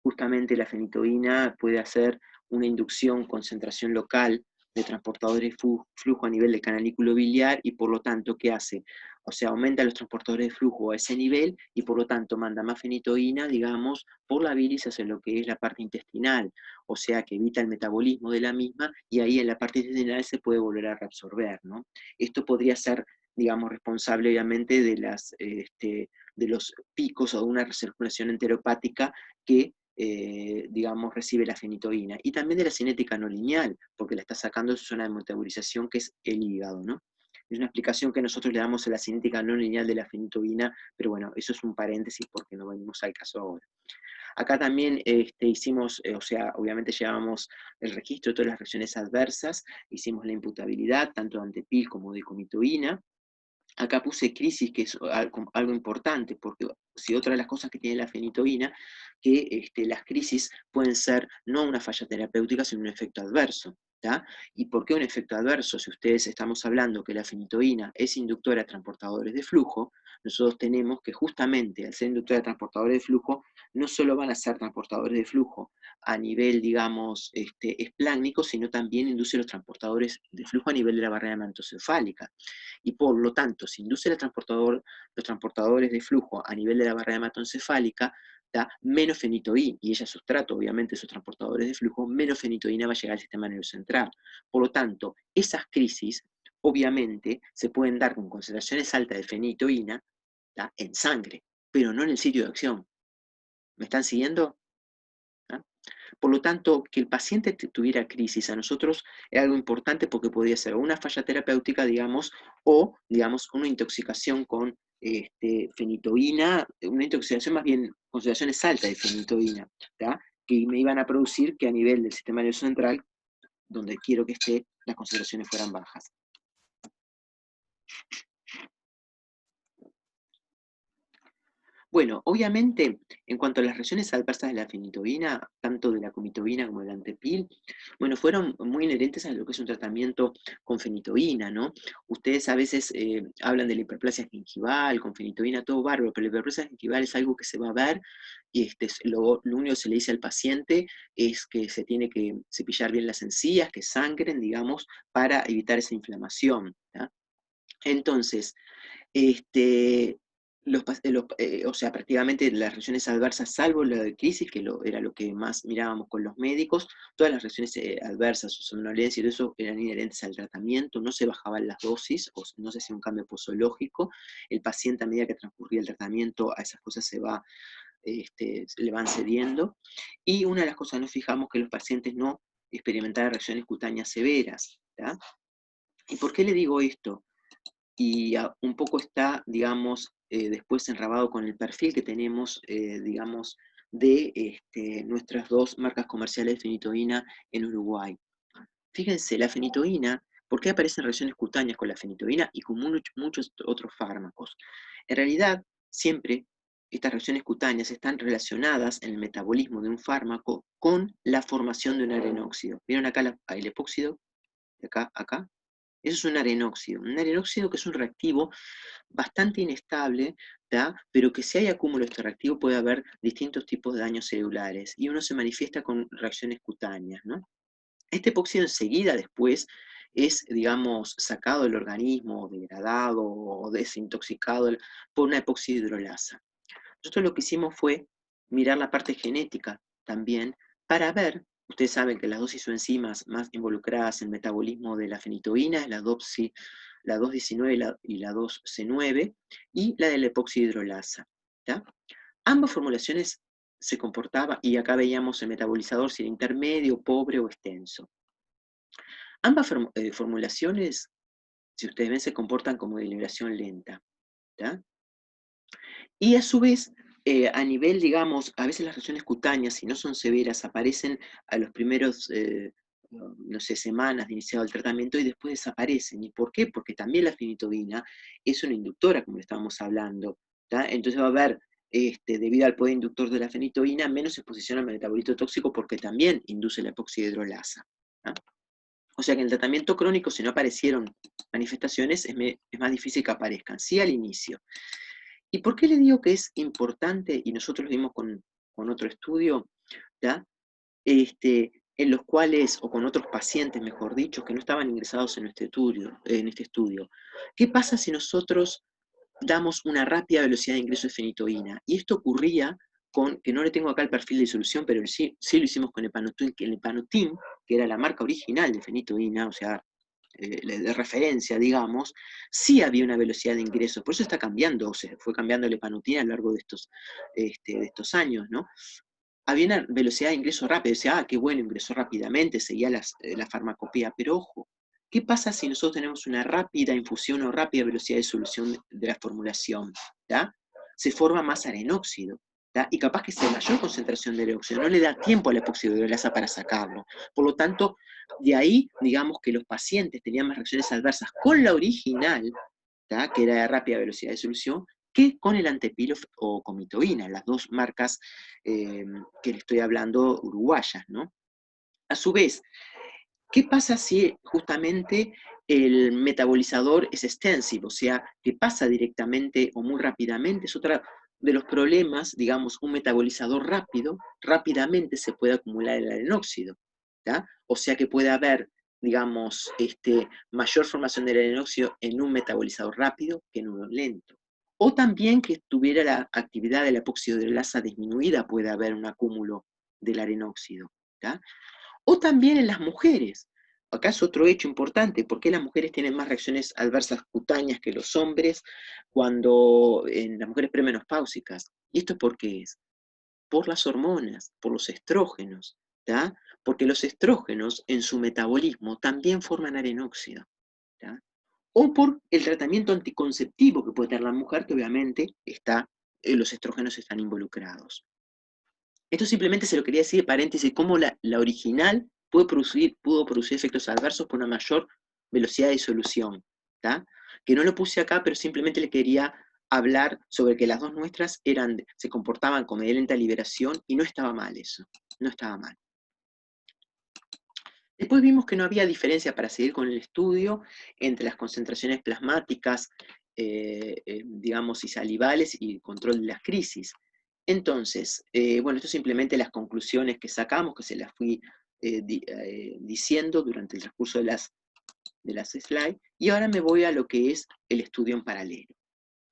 justamente la fenitoína puede hacer una inducción concentración local de transportadores de flujo a nivel del canalículo biliar, y por lo tanto, ¿qué hace? O sea, aumenta los transportadores de flujo a ese nivel, y por lo tanto manda más fenitoína, digamos, por la bilis hacia lo que es la parte intestinal, o sea que evita el metabolismo de la misma, y ahí en la parte intestinal se puede volver a reabsorber, ¿no? Esto podría ser, digamos, responsable obviamente de los picos o de una recirculación enteropática que digamos, recibe la fenitoína, y también de la cinética no lineal, porque la está sacando de su zona de metabolización, que es el hígado, ¿no? Es una explicación que nosotros le damos a la cinética no lineal de la fenitoína, pero bueno, eso es un paréntesis porque no venimos al caso ahora. Acá también hicimos, o sea, obviamente llevábamos el registro de todas las reacciones adversas, hicimos la imputabilidad tanto de antepil como de comitoína. Acá puse crisis, que es algo importante, porque si otra de las cosas que tiene la fenitoína, que las crisis pueden ser no una falla terapéutica, sino un efecto adverso. ¿tá? ¿Y por qué un efecto adverso? Si ustedes estamos hablando que la fenitoína es inductora de transportadores de flujo, nosotros tenemos que justamente al ser inductora de transportadores de flujo, no solo van a ser transportadores de flujo a nivel, digamos, esplácnico, sino también induce los transportadores de flujo a nivel de la barrera hematocefálica. Y por lo tanto, si induce los transportadores de flujo a nivel de la barrera hematoencefálica, da menos fenitoína, y ella sustrato obviamente esos transportadores de flujo, menos fenitoína va a llegar al sistema nervioso central. Por lo tanto, esas crisis obviamente se pueden dar con concentraciones altas de fenitoína en sangre, pero no en el sitio de acción. ¿Me están siguiendo? ¿Ah? Por lo tanto, que el paciente tuviera crisis a nosotros es algo importante porque podría ser una falla terapéutica, digamos, o, digamos, una intoxicación con fenitoína, una intoxicación más bien, concentraciones altas de fenitoína, ¿tá? Que me iban a producir que a nivel del sistema nervioso central, donde quiero que esté, las concentraciones fueran bajas. Bueno, obviamente, en cuanto a las reacciones adversas de la fenitoína, tanto de la comitoína como del antepil, bueno, fueron muy inherentes a lo que es un tratamiento con fenitoína, ¿no? Ustedes a veces hablan de la hiperplasia gingival, con fenitoína, todo bárbaro, pero la hiperplasia gingival es algo que se va a ver, y lo único que se le dice al paciente es que se tiene que cepillar bien las encías, que sangren, digamos, para evitar esa inflamación, ¿tá? Entonces, o sea, prácticamente las reacciones adversas, salvo la de crisis, que era lo que más mirábamos con los médicos, todas las reacciones adversas o somnolencia y todo eso eran inherentes al tratamiento, no se bajaban las dosis, o no se hacía un cambio posológico, el paciente a medida que transcurría el tratamiento a esas cosas le van cediendo, y una de las cosas nos fijamos que los pacientes no experimentaban reacciones cutáneas severas. ¿tá? ¿Y por qué le digo esto? Y un poco está, digamos, después enrabado con el perfil que tenemos, digamos, de nuestras dos marcas comerciales de fenitoína en Uruguay. Fíjense, la fenitoína, ¿por qué aparecen reacciones cutáneas con la fenitoína y con muchos otros fármacos? En realidad, siempre estas reacciones cutáneas están relacionadas en el metabolismo de un fármaco con la formación de un arenóxido. ¿Vieron acá el epóxido? De acá, acá. Eso es un arenóxido que es un reactivo bastante inestable, ¿tá? Pero que si hay acúmulo de este reactivo puede haber distintos tipos de daños celulares, y uno se manifiesta con reacciones cutáneas, ¿no? Este epóxido enseguida después es, digamos, sacado del organismo, degradado o desintoxicado por una epoxihidrolasa. Nosotros lo que hicimos fue mirar la parte genética también para ver, ustedes saben que las dos isoenzimas más involucradas en el metabolismo de la fenitoína es la 2,19 y la 2C9 y la de la epoxihidrolasa. ¿tá? Ambas formulaciones se comportaban, y acá veíamos el metabolizador si era intermedio, pobre o extenso. Ambas formulaciones, si ustedes ven, se comportan como de liberación lenta. ¿tá? Y a su vez, a nivel, digamos, a veces las reacciones cutáneas, si no son severas, aparecen a los primeros, no sé, semanas de iniciado el tratamiento y después desaparecen. ¿Y por qué? Porque también la fenitoína es una inductora, como le estábamos hablando. ¿tá? Entonces va a haber, debido al poder inductor de la fenitoína, menos exposición al metabolito tóxico porque también induce la epoxihidrolasa. ¿tá? O sea que en el tratamiento crónico, si no aparecieron manifestaciones, es más difícil que aparezcan. Sí al inicio. ¿Y por qué le digo que es importante? Y nosotros lo vimos con otro estudio, ¿tá? En los cuales, o con otros pacientes, mejor dicho, que no estaban ingresados en este estudio. ¿Qué pasa si nosotros damos una rápida velocidad de ingreso de fenitoína? Y esto ocurría con, que no le tengo acá el perfil de disolución, pero sí lo hicimos con Epanutin, que el Epanutin, que era la marca original de fenitoína, o sea, de referencia, digamos, sí había una velocidad de ingreso, por eso está cambiando, o se fue cambiando el Epanutin a lo largo de estos años, ¿no? Había una velocidad de ingreso rápido, decía, qué bueno, ingresó rápidamente, seguía la farmacopea, pero ojo, ¿qué pasa si nosotros tenemos una rápida infusión o rápida velocidad de solución de la formulación? ¿tá? Se forma más arenóxido, ¿tá? Y capaz que sea mayor concentración del óxido, no le da tiempo a la epoxidorreolasa para sacarlo. Por lo tanto, de ahí, digamos que los pacientes tenían más reacciones adversas con la original, ¿tá? Que era de rápida velocidad de solución, que con el antepilo o comitobina, las dos marcas que le estoy hablando uruguayas, ¿no? A su vez, ¿qué pasa si justamente el metabolizador es extensive? O sea, que pasa directamente o muy rápidamente. Es otro de los problemas, digamos, un metabolizador rápido, rápidamente se puede acumular el arenóxido, ¿tá? O sea que puede haber, digamos, mayor formación del arenóxido en un metabolizador rápido que en uno lento. O también que tuviera la actividad de la epoxidorreolasa disminuida, puede haber un acúmulo del arenóxido, ¿tá? O también en las mujeres. Acá es otro hecho importante, ¿por qué las mujeres tienen más reacciones adversas cutáneas que los hombres cuando en las mujeres premenopáusicas? ¿Y esto por qué es? Por las hormonas, por los estrógenos, ¿tá? Porque los estrógenos en su metabolismo también forman arenóxido, ¿tá? O por el tratamiento anticonceptivo que puede tener la mujer, que obviamente los estrógenos están involucrados. Esto simplemente se lo quería decir de paréntesis, cómo la original pudo producir efectos adversos por una mayor velocidad de disolución, ¿tá? Que no lo puse acá, pero simplemente le quería hablar sobre que las dos nuestras se comportaban con media lenta liberación y no estaba mal eso, no estaba mal. Después vimos que no había diferencia para seguir con el estudio entre las concentraciones plasmáticas, digamos, y salivales y el control de las crisis. Entonces, bueno, esto es simplemente las conclusiones que sacamos, que se las fui diciendo durante el transcurso de las slides, y ahora me voy a lo que es el estudio en paralelo.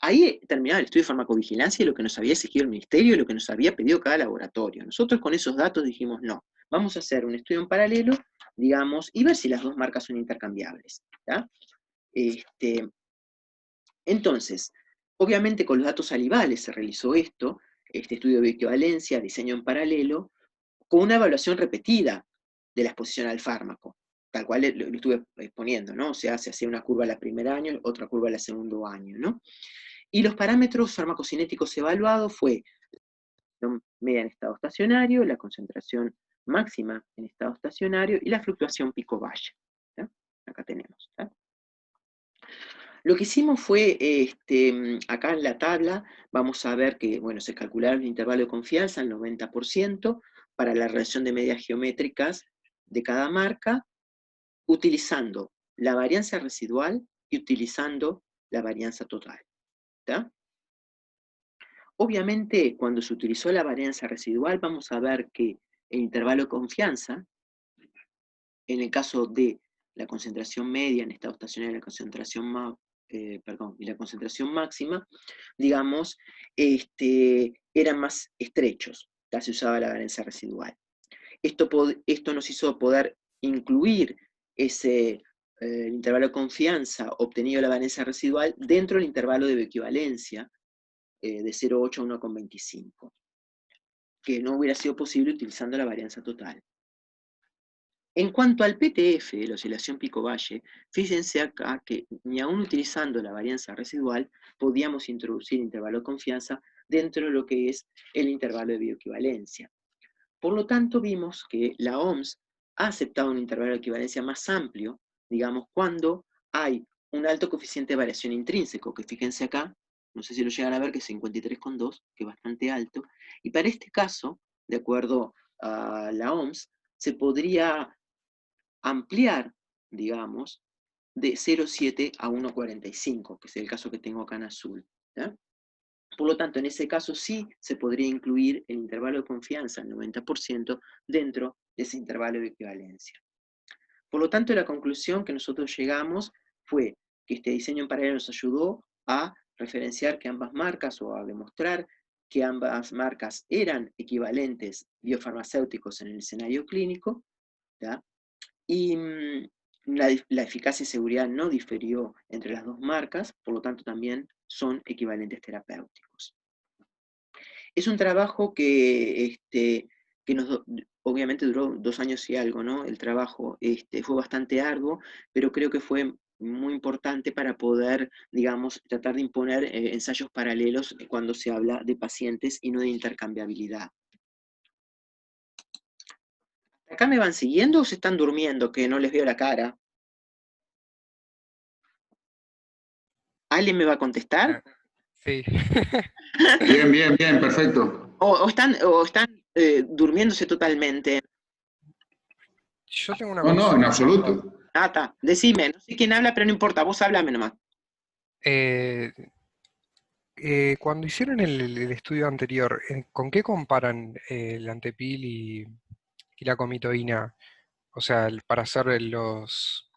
Ahí terminaba el estudio de farmacovigilancia y lo que nos había exigido el ministerio y lo que nos había pedido cada laboratorio. Nosotros con esos datos dijimos, no, vamos a hacer un estudio en paralelo, digamos, y ver si las dos marcas son intercambiables, ¿tá? Entonces, obviamente con los datos salivales se realizó este estudio de bioequivalencia, diseño en paralelo, con una evaluación repetida de la exposición al fármaco, tal cual lo estuve exponiendo, ¿no? O sea, se hacía una curva al primer año, otra curva al segundo año, ¿no? Y los parámetros farmacocinéticos evaluados fue la media en estado estacionario, la concentración máxima en estado estacionario y la fluctuación pico-valle. Acá tenemos. ¿tá? Lo que hicimos fue, acá en la tabla, vamos a ver que, bueno, se calcularon el intervalo de confianza al 90% para la relación de medias geométricas de cada marca, utilizando la varianza residual y utilizando la varianza total. ¿tá? Obviamente, cuando se utilizó la varianza residual, vamos a ver que el intervalo de confianza, en el caso de la concentración media en estado estacionario y la concentración máxima, digamos, eran más estrechos, ya se usaba la varianza residual. Esto nos hizo poder incluir el intervalo de confianza obtenido de la varianza residual dentro del intervalo de bioequivalencia de 0,8 a 1,25, que no hubiera sido posible utilizando la varianza total. En cuanto al PTF, la oscilación pico-valle, fíjense acá que ni aún utilizando la varianza residual, podíamos introducir intervalo de confianza dentro de lo que es el intervalo de bioequivalencia. Por lo tanto, vimos que la OMS ha aceptado un intervalo de equivalencia más amplio, digamos, cuando hay un alto coeficiente de variación intrínseco, que fíjense acá, no sé si lo llegan a ver, que es 53,2, que es bastante alto, y para este caso, de acuerdo a la OMS, se podría ampliar, digamos, de 0,7 a 1,45, que es el caso que tengo acá en azul. ¿ya? Por lo tanto, en ese caso sí se podría incluir el intervalo de confianza, el 90%, dentro de ese intervalo de equivalencia. Por lo tanto, la conclusión que nosotros llegamos fue que este diseño en paralelo nos ayudó a referenciar que ambas marcas, o a demostrar que ambas marcas eran equivalentes biofarmacéuticos en el escenario clínico, ¿ya? Y la eficacia y seguridad no diferió entre las dos marcas, por lo tanto también son equivalentes terapéuticos. Es un trabajo que obviamente duró 2 años y algo, ¿no? El trabajo fue bastante arduo, pero creo que fue muy importante para poder, digamos, tratar de imponer ensayos paralelos cuando se habla de pacientes y no de intercambiabilidad. ¿Acá me van siguiendo o se están durmiendo, que no les veo la cara? ¿Alguien me va a contestar? Sí. Bien, bien, bien, perfecto. ¿O están durmiéndose totalmente? Yo tengo una No, no, en consulta. absoluto. Ah, está. Decime, no sé quién habla, pero no importa, vos háblame nomás. Eh, cuando hicieron el estudio anterior, ¿con qué comparan el Antepil y la comitoína? O sea, para hacer los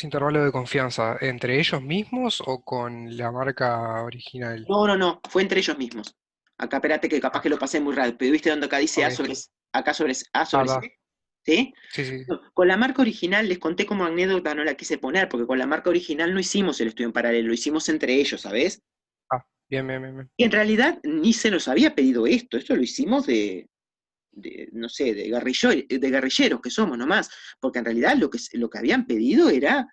intervalos de confianza, ¿entre ellos mismos o con la marca original? No, fue entre ellos mismos. Acá, espérate que capaz Ah, que lo pasé muy rápido. ¿Viste donde acá dice A ok. sobre, acá sobre A Ah, sobre da. C? ¿Sí? Sí, sí. No, con la marca original les conté como anécdota, no la quise poner, porque con la marca original no hicimos el estudio en paralelo, lo hicimos entre ellos, ¿sabes? Ah, bien, bien, bien, bien. Y en realidad ni se nos había pedido esto lo hicimos no sé, de guerrilleros que somos nomás, porque en realidad lo que habían pedido era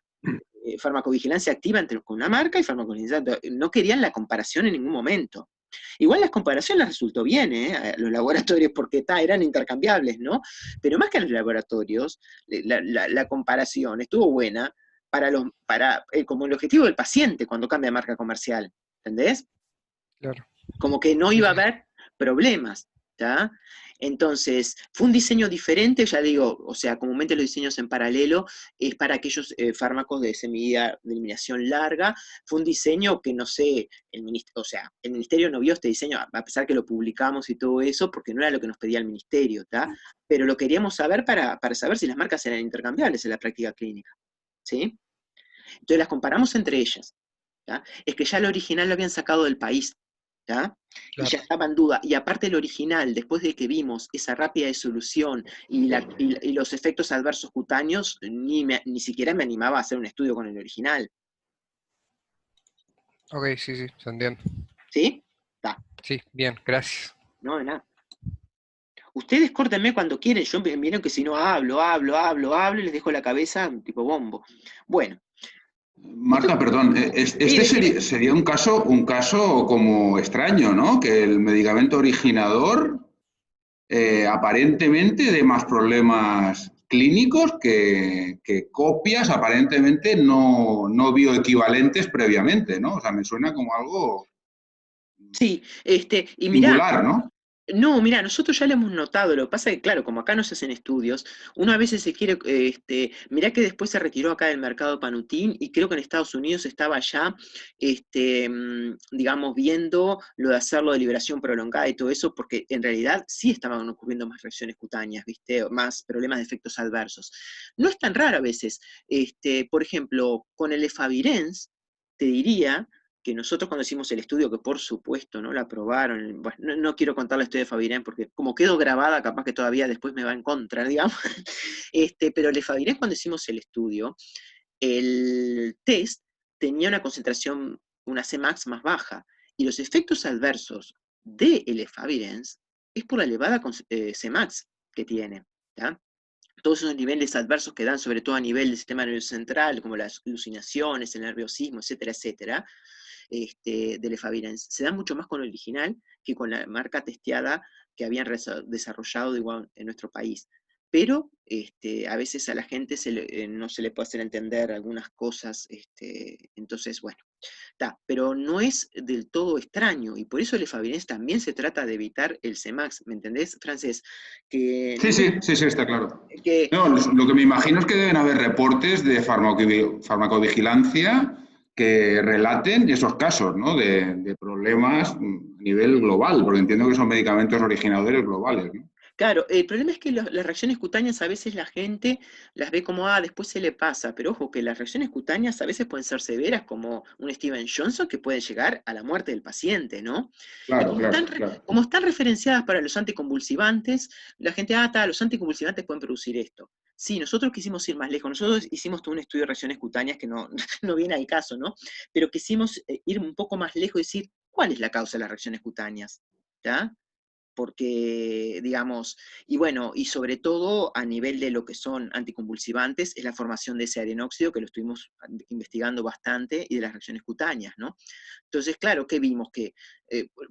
farmacovigilancia activa con una marca y farmacovigilancia, no querían la comparación en ningún momento. Igual las comparaciones les resultó bien, a los laboratorios, porque eran intercambiables, ¿no? Pero más que a los laboratorios, la comparación estuvo buena como el objetivo del paciente cuando cambia de marca comercial, ¿entendés? Claro. Como que no Sí, iba a sí. haber problemas, ¿tá? Entonces, fue un diseño diferente, ya digo, o sea, comúnmente los diseños en paralelo es para aquellos fármacos de semilla de eliminación larga. Fue un diseño que no sé, el ministerio no vio este diseño, a pesar que lo publicamos y todo eso, porque no era lo que nos pedía el ministerio, ¿tá? Pero lo queríamos saber para saber si las marcas eran intercambiables en la práctica clínica, ¿sí? Entonces las comparamos entre ellas, ¿tá? Es que ya el original lo habían sacado del país, ¿tá? Y Claro. ya estaba en duda. Y aparte el original, después de que vimos esa rápida disolución y los efectos adversos cutáneos, ni siquiera me animaba a hacer un estudio con el original. Ok, sí, sí, se entiende. ¿Sí? Está. Sí, bien, gracias. No, de nada. Ustedes córtenme cuando quieren. Yo vieron que si no hablo y les dejo la cabeza tipo bombo. Bueno. Marta, perdón, Sí, este decime. sería un caso como extraño, ¿no? Que el medicamento originador aparentemente dé más problemas clínicos que copias aparentemente no bioequivalentes previamente, ¿no? O sea, me suena como algo Sí, y mirá, singular, ¿no? no, mira, nosotros ya lo hemos notado, lo que pasa es que, claro, como acá no se hacen estudios, uno a veces se quiere, mirá que después se retiró acá del mercado Panutín y creo que en Estados Unidos estaba ya, digamos, viendo lo de hacerlo de liberación prolongada y todo eso, porque en realidad sí estaban ocurriendo más reacciones cutáneas, ¿viste? Más problemas de efectos adversos. No es tan raro a veces, por ejemplo, con el efavirenz, te diría que nosotros cuando hicimos el estudio, que por supuesto no la aprobaron, bueno, no quiero contar la historia de Favirén porque como quedó grabada, capaz que todavía después me va en contra, digamos, pero el Favirén cuando hicimos el estudio, el test tenía una concentración, una Cmax más baja, y los efectos adversos de el efavirenz es por la elevada Cmax que tiene, ¿tá? Todos esos niveles adversos que dan, sobre todo a nivel del sistema nervioso central, como las alucinaciones, el nerviosismo, etcétera, etcétera, del efavirenz. Se da mucho más con el original que con la marca testeada que habían desarrollado igual en nuestro país. Pero a veces a la gente no se le puede hacer entender algunas cosas, entonces, bueno, está. Pero no es del todo extraño, y por eso el efavirenz también se trata de evitar el Cmax, ¿me entendés, Francés? Que Sí, no es sí, sí, sí, está claro. que No, lo que me imagino es que deben haber reportes de farmacovigilancia que relaten esos casos, ¿no? De problemas a nivel global, porque entiendo que son medicamentos originadores globales, ¿no? Claro, el problema es que las reacciones cutáneas a veces la gente las ve como, después se le pasa, pero ojo que las reacciones cutáneas a veces pueden ser severas, como un Steven Johnson, que puede llegar a la muerte del paciente, ¿no? Y Claro, claro, claro. como están referenciadas para los anticonvulsivantes, la gente, los anticonvulsivantes pueden producir esto. Sí, nosotros quisimos ir más lejos, nosotros hicimos todo un estudio de reacciones cutáneas que no, no viene al caso, ¿no? Pero quisimos ir un poco más lejos y decir, ¿cuál es la causa de las reacciones cutáneas? ¿Está? porque, digamos, y bueno, y sobre todo a nivel de lo que son anticonvulsivantes, es la formación de ese arenóxido, que lo estuvimos investigando bastante, y de las reacciones cutáneas, ¿no? Entonces, claro, ¿qué vimos?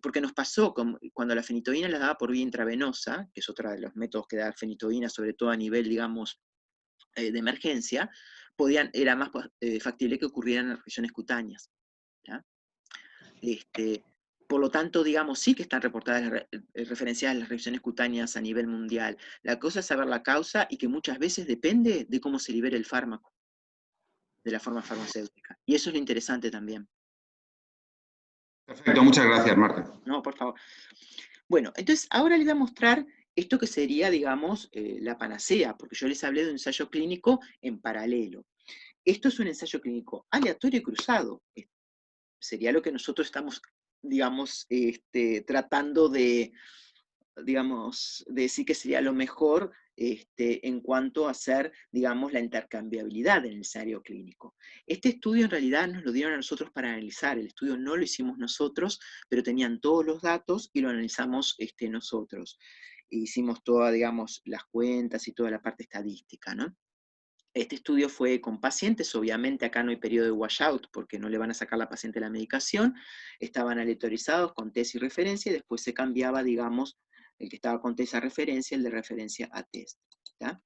Porque nos pasó cuando la fenitoína la daba por vía intravenosa, que es otro de los métodos que da fenitoína, sobre todo a nivel, digamos, de emergencia, era más factible que ocurrieran en reacciones cutáneas, ¿ya? Por lo tanto, digamos, sí que están reportadas, referenciadas las reacciones cutáneas a nivel mundial. La cosa es saber la causa y que muchas veces depende de cómo se libere el fármaco, de la forma farmacéutica. Y eso es lo interesante también. Perfecto, muchas gracias, Marta. No, por favor. Bueno, entonces ahora les voy a mostrar esto que sería, digamos, la panacea, porque yo les hablé de un ensayo clínico en paralelo. Esto es un ensayo clínico aleatorio y cruzado. Sería lo que nosotros estamos, digamos, tratando de, digamos, de decir que sería lo mejor en cuanto a hacer, digamos, la intercambiabilidad en el escenario clínico. Este estudio en realidad nos lo dieron a nosotros para analizar. El estudio no lo hicimos nosotros, pero tenían todos los datos y lo analizamos nosotros. Hicimos todas, digamos, las cuentas y toda la parte estadística, ¿no? Este estudio fue con pacientes, obviamente acá no hay periodo de washout porque no le van a sacar a la paciente la medicación, estaban aleatorizados con test y referencia y después se cambiaba, digamos, el que estaba con test a referencia, el de referencia a test. ¿Ya?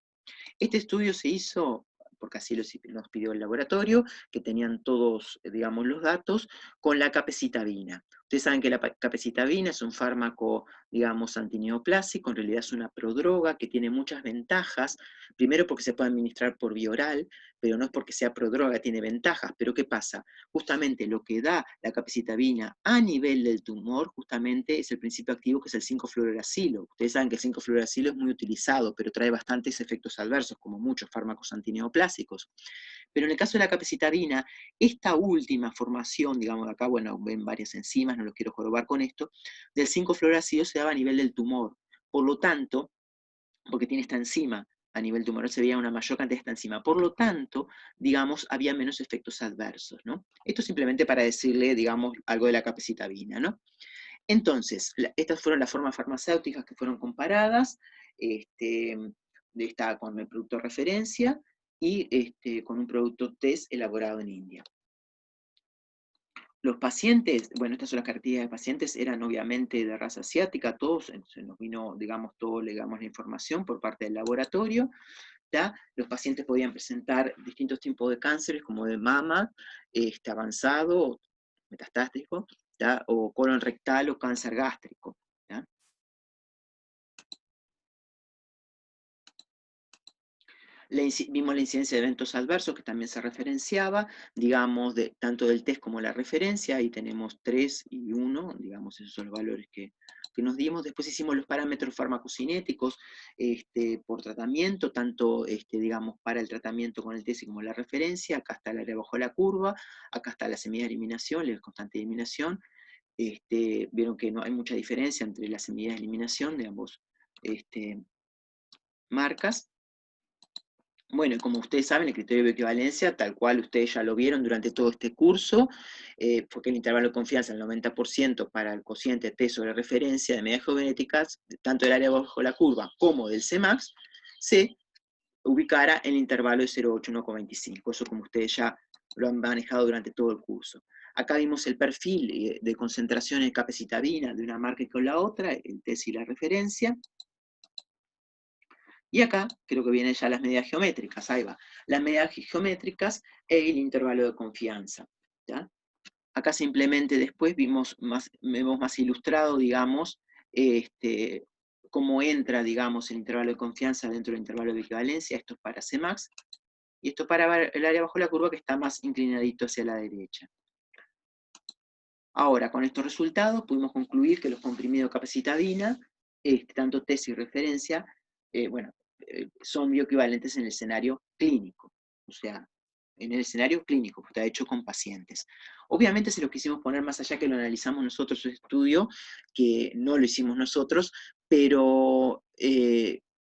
Este estudio se hizo, porque así nos pidió el laboratorio, que tenían todos, digamos, los datos, con la capecitabina. Ustedes saben que la capecitabina es un fármaco, digamos, antineoplásico, en realidad es una prodroga que tiene muchas ventajas, primero porque se puede administrar por vía oral, pero no es porque sea prodroga, tiene ventajas. Pero ¿qué pasa? Justamente lo que da la capecitabina a nivel del tumor, justamente es el principio activo que es el 5-fluoracilo. Ustedes saben que el 5-fluoracilo es muy utilizado, pero trae bastantes efectos adversos, como muchos fármacos antineoplásicos. Pero en el caso de la capecitabina, esta última formación, digamos, acá, bueno, ven varias enzimas, no lo quiero jorobar con esto, del 5-fluoracilo se daba a nivel del tumor. Por lo tanto, porque tiene esta enzima, a nivel tumoral se veía una mayor cantidad de esta enzima. Por lo tanto, digamos, había menos efectos adversos, ¿no? Esto simplemente para decirle, digamos, algo de la capecitabina, ¿no? Entonces, estas fueron las formas farmacéuticas que fueron comparadas, está con el producto de referencia y con un producto test elaborado en India. Los pacientes, bueno, estas son las características de pacientes, eran obviamente de raza asiática, todos, se nos vino, digamos, digamos, la información por parte del laboratorio, ¿ya? Los pacientes podían presentar distintos tipos de cánceres, como de mama, avanzado, metastático, ¿ya? O colon rectal o cáncer gástrico, ¿ya? Vimos la incidencia de eventos adversos, que también se referenciaba, digamos, tanto del test como la referencia, ahí tenemos 3 y 1, digamos, esos son los valores que nos dimos. Después hicimos los parámetros farmacocinéticos por tratamiento, tanto, digamos, para el tratamiento con el test como la referencia. Acá está el área bajo la curva, acá está la semilla de eliminación, la constante de eliminación. Vieron que no hay mucha diferencia entre las semillas de eliminación de ambos marcas. Bueno, como ustedes saben, el criterio de bioequivalencia, tal cual ustedes ya lo vieron durante todo este curso, porque el intervalo de confianza, el 90% para el cociente T sobre referencia de medidas geogenéticas, tanto del área bajo la curva como del Cmax, se ubicara en el intervalo de 0,8 a 1,25. Eso como ustedes ya lo han manejado durante todo el curso. Acá vimos el perfil de concentración en capecitabina de una marca y con la otra, el test y la referencia. Y acá creo que vienen ya las medidas geométricas, ahí va. Las medidas geométricas e el intervalo de confianza. ¿Ya? Acá simplemente después vemos más ilustrado, digamos, cómo entra, digamos, el intervalo de confianza dentro del intervalo de equivalencia. Esto es para Cmax, y esto para el área bajo la curva que está más inclinadito hacia la derecha. Ahora, con estos resultados pudimos concluir que los comprimidos de capecitabina, tanto test y referencia, son bioequivalentes en el escenario clínico, o sea, en el escenario clínico, porque está hecho con pacientes. Obviamente se lo quisimos poner más allá que lo analizamos nosotros el estudio, que no lo hicimos nosotros, pero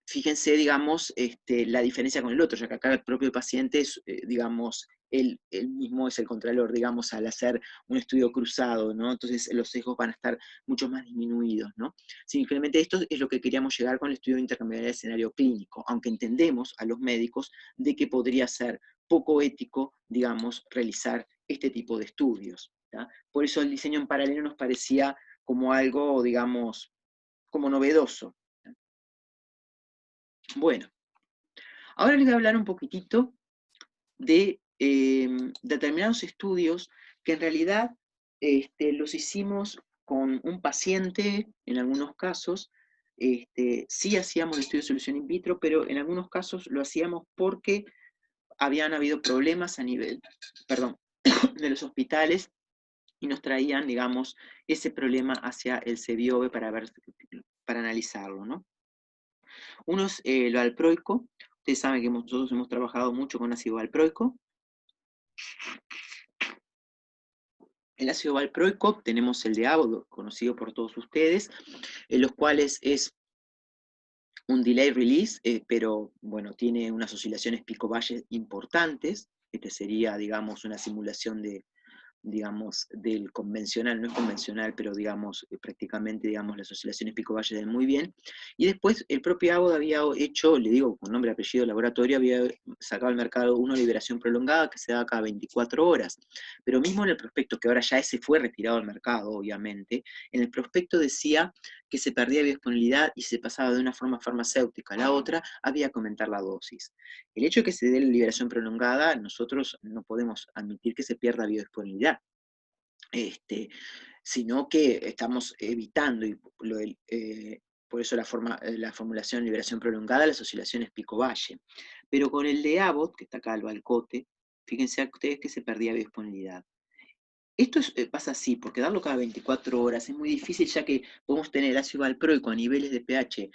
fíjense, digamos, la diferencia con el otro, ya que acá el propio paciente, digamos, él mismo es el contralor, digamos, al hacer un estudio cruzado, ¿no? Entonces los sesgos van a estar mucho más disminuidos, ¿no? Simplemente esto es lo que queríamos llegar con el estudio de intercambiabilidad de escenario clínico, aunque entendemos a los médicos de que podría ser poco ético, digamos, realizar este tipo de estudios, ¿tá? Por eso el diseño en paralelo nos parecía como algo, digamos, como novedoso. Bueno, ahora les voy a hablar un poquitito de determinados estudios que en realidad los hicimos con un paciente, en algunos casos, sí hacíamos estudios de solución in vitro, pero en algunos casos lo hacíamos porque habían habido problemas a nivel, perdón, de los hospitales y nos traían, digamos, ese problema hacia el CBIOBE para analizarlo, ¿no? Uno es lo valproico. Ustedes saben que nosotros hemos trabajado mucho con ácido valproico. El ácido valproico tenemos el de Abbott, conocido por todos ustedes, en los cuales es un delay release, pero bueno, tiene unas oscilaciones pico-valle importantes. Este sería, digamos, una simulación de, digamos, del convencional, no es convencional, pero digamos, prácticamente, digamos, las oscilaciones pico-valle den muy bien. Y después el propio Abbott había hecho, le digo con nombre, apellido, laboratorio, había sacado al mercado una liberación prolongada que se da cada 24 horas. Pero mismo en el prospecto, que ahora ya ese fue retirado al mercado, obviamente, en el prospecto decía que se perdía biodisponibilidad y se pasaba de una forma farmacéutica a la otra, había que aumentar la dosis. El hecho de que se dé la liberación prolongada, nosotros no podemos admitir que se pierda biodisponibilidad, sino que estamos evitando, y por eso la formulación de liberación prolongada, las oscilaciones pico-valle. Pero con el de Abbott, que está acá al balcote, fíjense ustedes que se perdía biodisponibilidad. Esto pasa así, porque darlo cada 24 horas es muy difícil, ya que podemos tener ácido valproico a niveles de pH,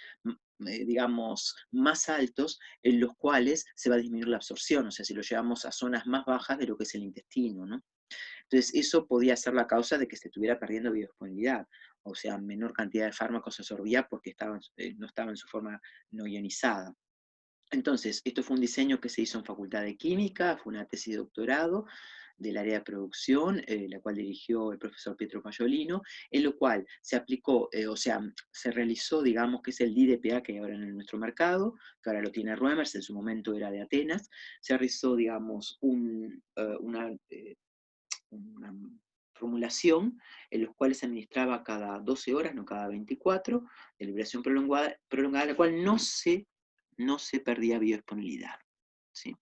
digamos, más altos, en los cuales se va a disminuir la absorción, o sea, si lo llevamos a zonas más bajas de lo que es el intestino, ¿no? Entonces, eso podía ser la causa de que se estuviera perdiendo biodisponibilidad, o sea, menor cantidad de fármacos se absorbía porque no estaba en su forma no ionizada. Entonces, esto fue un diseño que se hizo en Facultad de Química, fue una tesis de doctorado del área de producción, la cual dirigió el profesor Pietro Paiolino, en lo cual se aplicó, o sea, se realizó, digamos, que es el DDPA que hay ahora en nuestro mercado, que ahora lo tiene Ruemers, en su momento era de Atenas, se realizó, digamos, una formulación en los cuales se administraba cada 12 horas, no cada 24, de liberación prolongada, la cual no se perdía biodisponibilidad, ¿sí?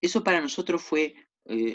Eso para nosotros fue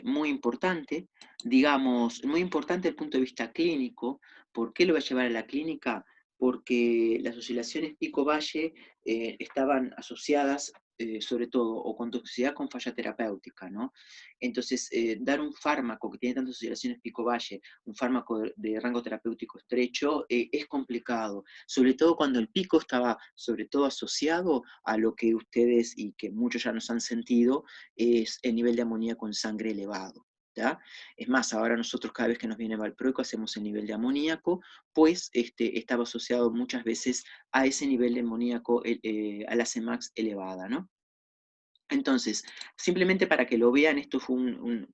muy importante, digamos, muy importante desde el punto de vista clínico. ¿Por qué lo va a llevar a la clínica? Porque las oscilaciones pico-valle estaban asociadas, sobre todo, o con toxicidad con falla terapéutica, ¿no? Entonces, dar un fármaco que tiene tantas oscilaciones pico-valle, un fármaco de rango terapéutico estrecho, es complicado, sobre todo cuando el pico estaba, sobre todo, asociado a lo que ustedes, y que muchos ya nos han sentido, es el nivel de amoníaco en sangre elevado. ¿Ya? Es más, ahora nosotros cada vez que nos viene valproico hacemos el nivel de amoníaco, pues estaba asociado muchas veces a ese nivel de amoníaco, a la Cmax elevada, ¿no? Entonces, simplemente para que lo vean, esto fue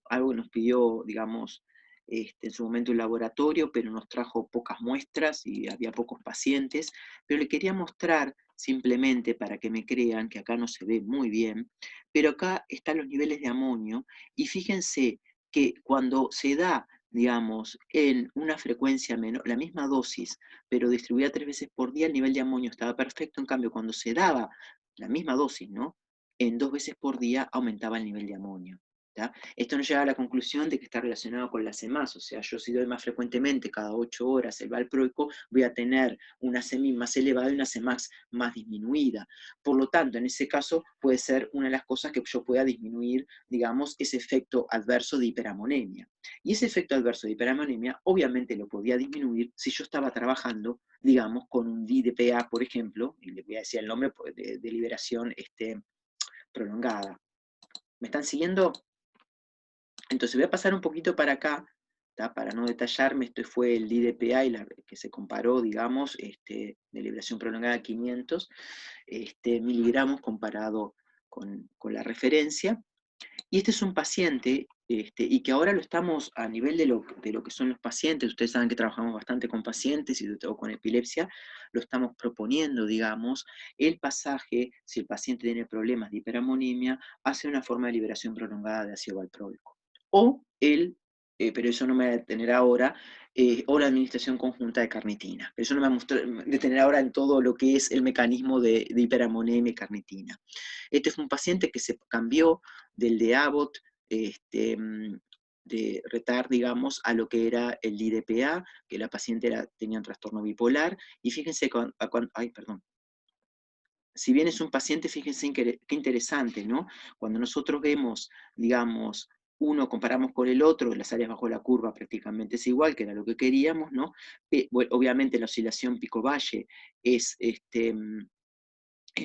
algo que nos pidió, digamos, en su momento el laboratorio, pero nos trajo pocas muestras y había pocos pacientes, pero le quería mostrar simplemente para que me crean que acá no se ve muy bien, pero acá están los niveles de amonio, y fíjense que cuando se da, digamos, en una frecuencia menor, la misma dosis, pero distribuida 3 veces por día, el nivel de amonio estaba perfecto. En cambio, cuando se daba la misma dosis, ¿no?, en 2 veces por día aumentaba el nivel de amonio. ¿Tá? Esto nos lleva a la conclusión de que está relacionado con la CMAS, o sea, yo si doy más frecuentemente, cada 8 horas, el valproico, voy a tener una CMI más elevada y una CMAX más disminuida. Por lo tanto, en ese caso, puede ser una de las cosas que yo pueda disminuir, digamos, ese efecto adverso de hiperamonemia. Y ese efecto adverso de hiperamonemia, obviamente lo podía disminuir si yo estaba trabajando, digamos, con un DDPA, por ejemplo, y le voy a decir el nombre de liberación prolongada. ¿Me están siguiendo? Entonces voy a pasar un poquito para acá, ¿tá? Para no detallarme. Esto fue el DDPA que se comparó, digamos, de liberación prolongada a 500 miligramos comparado con la referencia. Y este es un paciente, y que ahora lo estamos a nivel de lo que son los pacientes, ustedes saben que trabajamos bastante con pacientes o con epilepsia, lo estamos proponiendo, digamos, el pasaje, si el paciente tiene problemas de hiperamonemia, hace una forma de liberación prolongada de ácido valproico. O pero eso no me va a detener ahora, o la administración conjunta de carnitina. Eso no me va a detener ahora en todo lo que es el mecanismo de hiperamonemia y carnitina. Este fue un paciente que se cambió del de Abbott, de retard, digamos, a lo que era el IDPA, que la paciente tenía un trastorno bipolar, y fíjense, si bien es un paciente, fíjense qué interesante, ¿no? Cuando nosotros vemos, digamos, uno comparamos con el otro, las áreas bajo la curva prácticamente es igual, que era lo que queríamos, ¿no? Bueno, obviamente la oscilación pico-valle es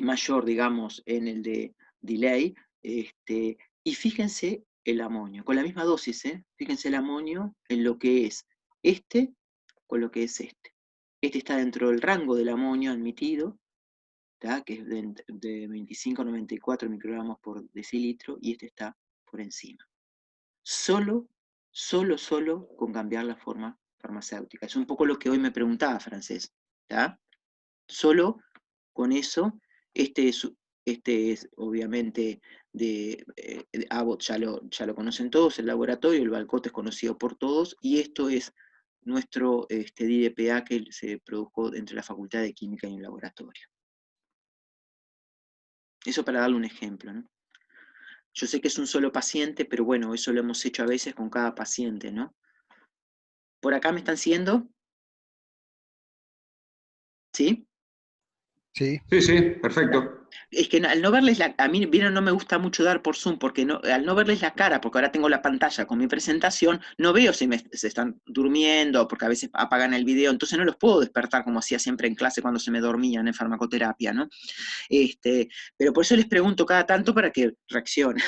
mayor, digamos, en el de delay, y fíjense el amonio, con la misma dosis, fíjense el amonio en lo que es con lo que es este. Este está dentro del rango del amonio admitido, que es de 25 a 94 microgramos por decilitro, y este está por encima. Solo con cambiar la forma farmacéutica. Es un poco lo que hoy me preguntaba, Francés. Solo con eso, este es obviamente de Abbott, ya lo conocen todos, el laboratorio, el Valcote es conocido por todos, y esto es nuestro DDPA que se produjo entre la Facultad de Química y un laboratorio. Eso para darle un ejemplo, ¿no? Yo sé que es un solo paciente, pero bueno, eso lo hemos hecho a veces con cada paciente, ¿no? ¿Por acá me están siguiendo? ¿Sí? Sí. Sí, perfecto. Es que al no verles a mí vieron, no me gusta mucho dar por Zoom, porque al no verles la cara, porque ahora tengo la pantalla con mi presentación, no veo si se están durmiendo, porque a veces apagan el video, entonces no los puedo despertar como hacía siempre en clase cuando se me dormían en farmacoterapia, ¿no? Pero por eso les pregunto cada tanto para que reaccionen.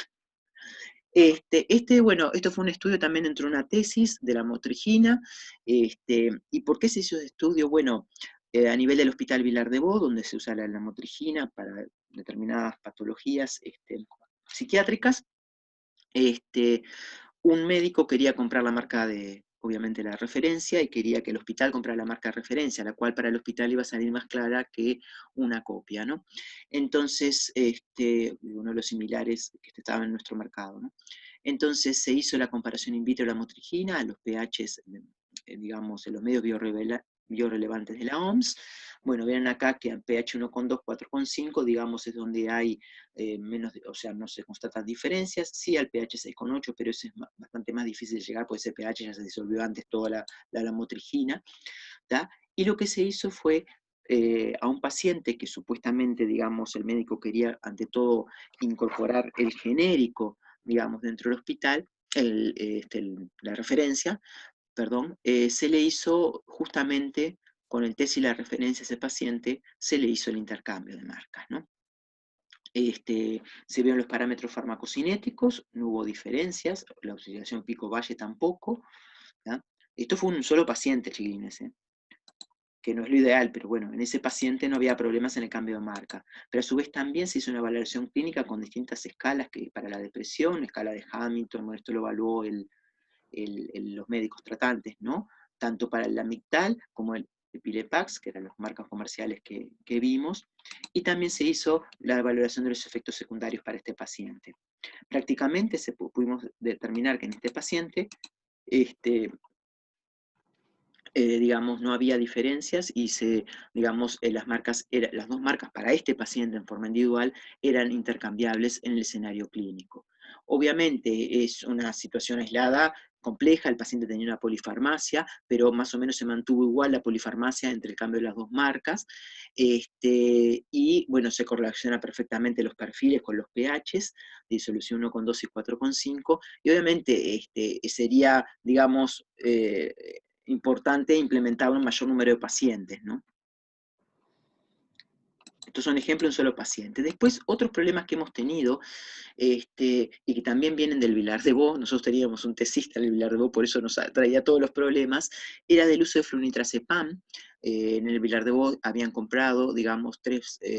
Bueno, esto fue un estudio también dentro de una tesis de la motrigina. ¿Y por qué se hizo ese estudio? Bueno, a nivel del Hospital Vilar de Bo, donde se usa la motrigina para determinadas patologías psiquiátricas, un médico quería comprar la marca obviamente la referencia, y quería que el hospital comprara la marca de referencia, la cual para el hospital iba a salir más clara que una copia, ¿no? Entonces, uno de los similares que estaba en nuestro mercado, ¿no? Entonces se hizo la comparación in vitro de la motrigina a los pHs, digamos, en los medios biorrelevantes de la OMS. Bueno, ven acá que a pH 1,2, 4,5, digamos, es donde hay menos, o sea, no se constatan diferencias. Sí al pH 6,8, pero eso es bastante más difícil de llegar, porque ese pH ya se disolvió antes toda la motrigina. Y lo que se hizo fue a un paciente que supuestamente, digamos, el médico quería ante todo incorporar el genérico, digamos, dentro del hospital, la referencia, perdón, se le hizo justamente con el test y la referencia a ese paciente, se le hizo el intercambio de marcas, ¿no? Se vieron los parámetros farmacocinéticos, no hubo diferencias, la oscilación pico-valle tampoco. Esto fue un solo paciente, chiquilines, que no es lo ideal, pero bueno, en ese paciente no había problemas en el cambio de marca. Pero a su vez también se hizo una valoración clínica con distintas escalas, que para la depresión, escala de Hamilton, bueno, esto lo evaluó los médicos tratantes, ¿no? Tanto para el Lamictal como el Epilepax, que eran las marcas comerciales que vimos, y también se hizo la valoración de los efectos secundarios para este paciente. Prácticamente pudimos determinar que en este paciente, digamos, no había diferencias y digamos, las dos marcas para este paciente en forma individual eran intercambiables en el escenario clínico. Obviamente es una situación aislada, compleja, el paciente tenía una polifarmacia, pero más o menos se mantuvo igual la polifarmacia entre el cambio de las dos marcas, y bueno, se correlaciona perfectamente los perfiles con los pHs, de disolución 1,2 y 4,5, y obviamente sería, digamos, importante implementar un mayor número de pacientes, ¿no? Estos son ejemplos de un solo paciente. Después, otros problemas que hemos tenido, y que también vienen del Vilar de Bo, nosotros teníamos un tesista en el Vilar de Bo, por eso nos traía todos los problemas, era del uso de flunitrazepam. En el Vilar de Bo habían comprado, digamos,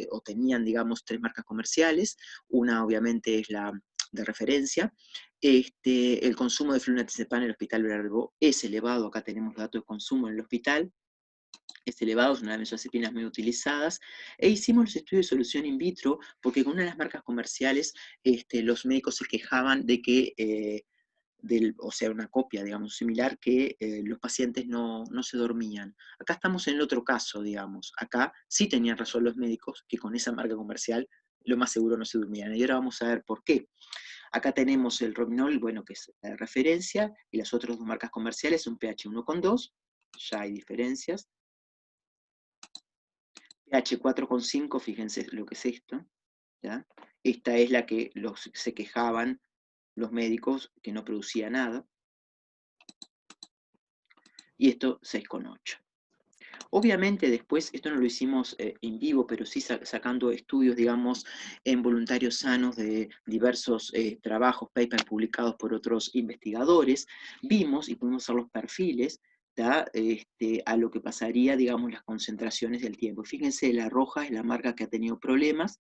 o tenían, digamos, 3 marcas comerciales. Una, obviamente, es la de referencia. El consumo de flunitrazepam en el Hospital Vilar de Bo es elevado, acá tenemos datos de consumo en el hospital, es elevado, es una de las benzodiazepinas muy utilizadas, e hicimos los estudios de solución in vitro, porque con una de las marcas comerciales los médicos se quejaban de que, o sea, una copia, digamos, similar, que los pacientes no se dormían. Acá estamos en el otro caso, digamos, acá sí tenían razón los médicos, que con esa marca comercial lo más seguro no se durmían, y ahora vamos a ver por qué. Acá tenemos el Rohypnol, bueno, que es la referencia, y las otras dos marcas comerciales son pH 1,2, ya hay diferencias. pH 4,5, fíjense lo que es esto, ¿ya? Esta es la que se quejaban los médicos, que no producía nada. Y esto 6,8. Obviamente después, esto no lo hicimos en vivo, pero sí sacando estudios, digamos, en voluntarios sanos de diversos trabajos, papers publicados por otros investigadores, vimos y pudimos hacer los perfiles a lo que pasaría, digamos, las concentraciones del tiempo. Fíjense, la roja es la marca que ha tenido problemas,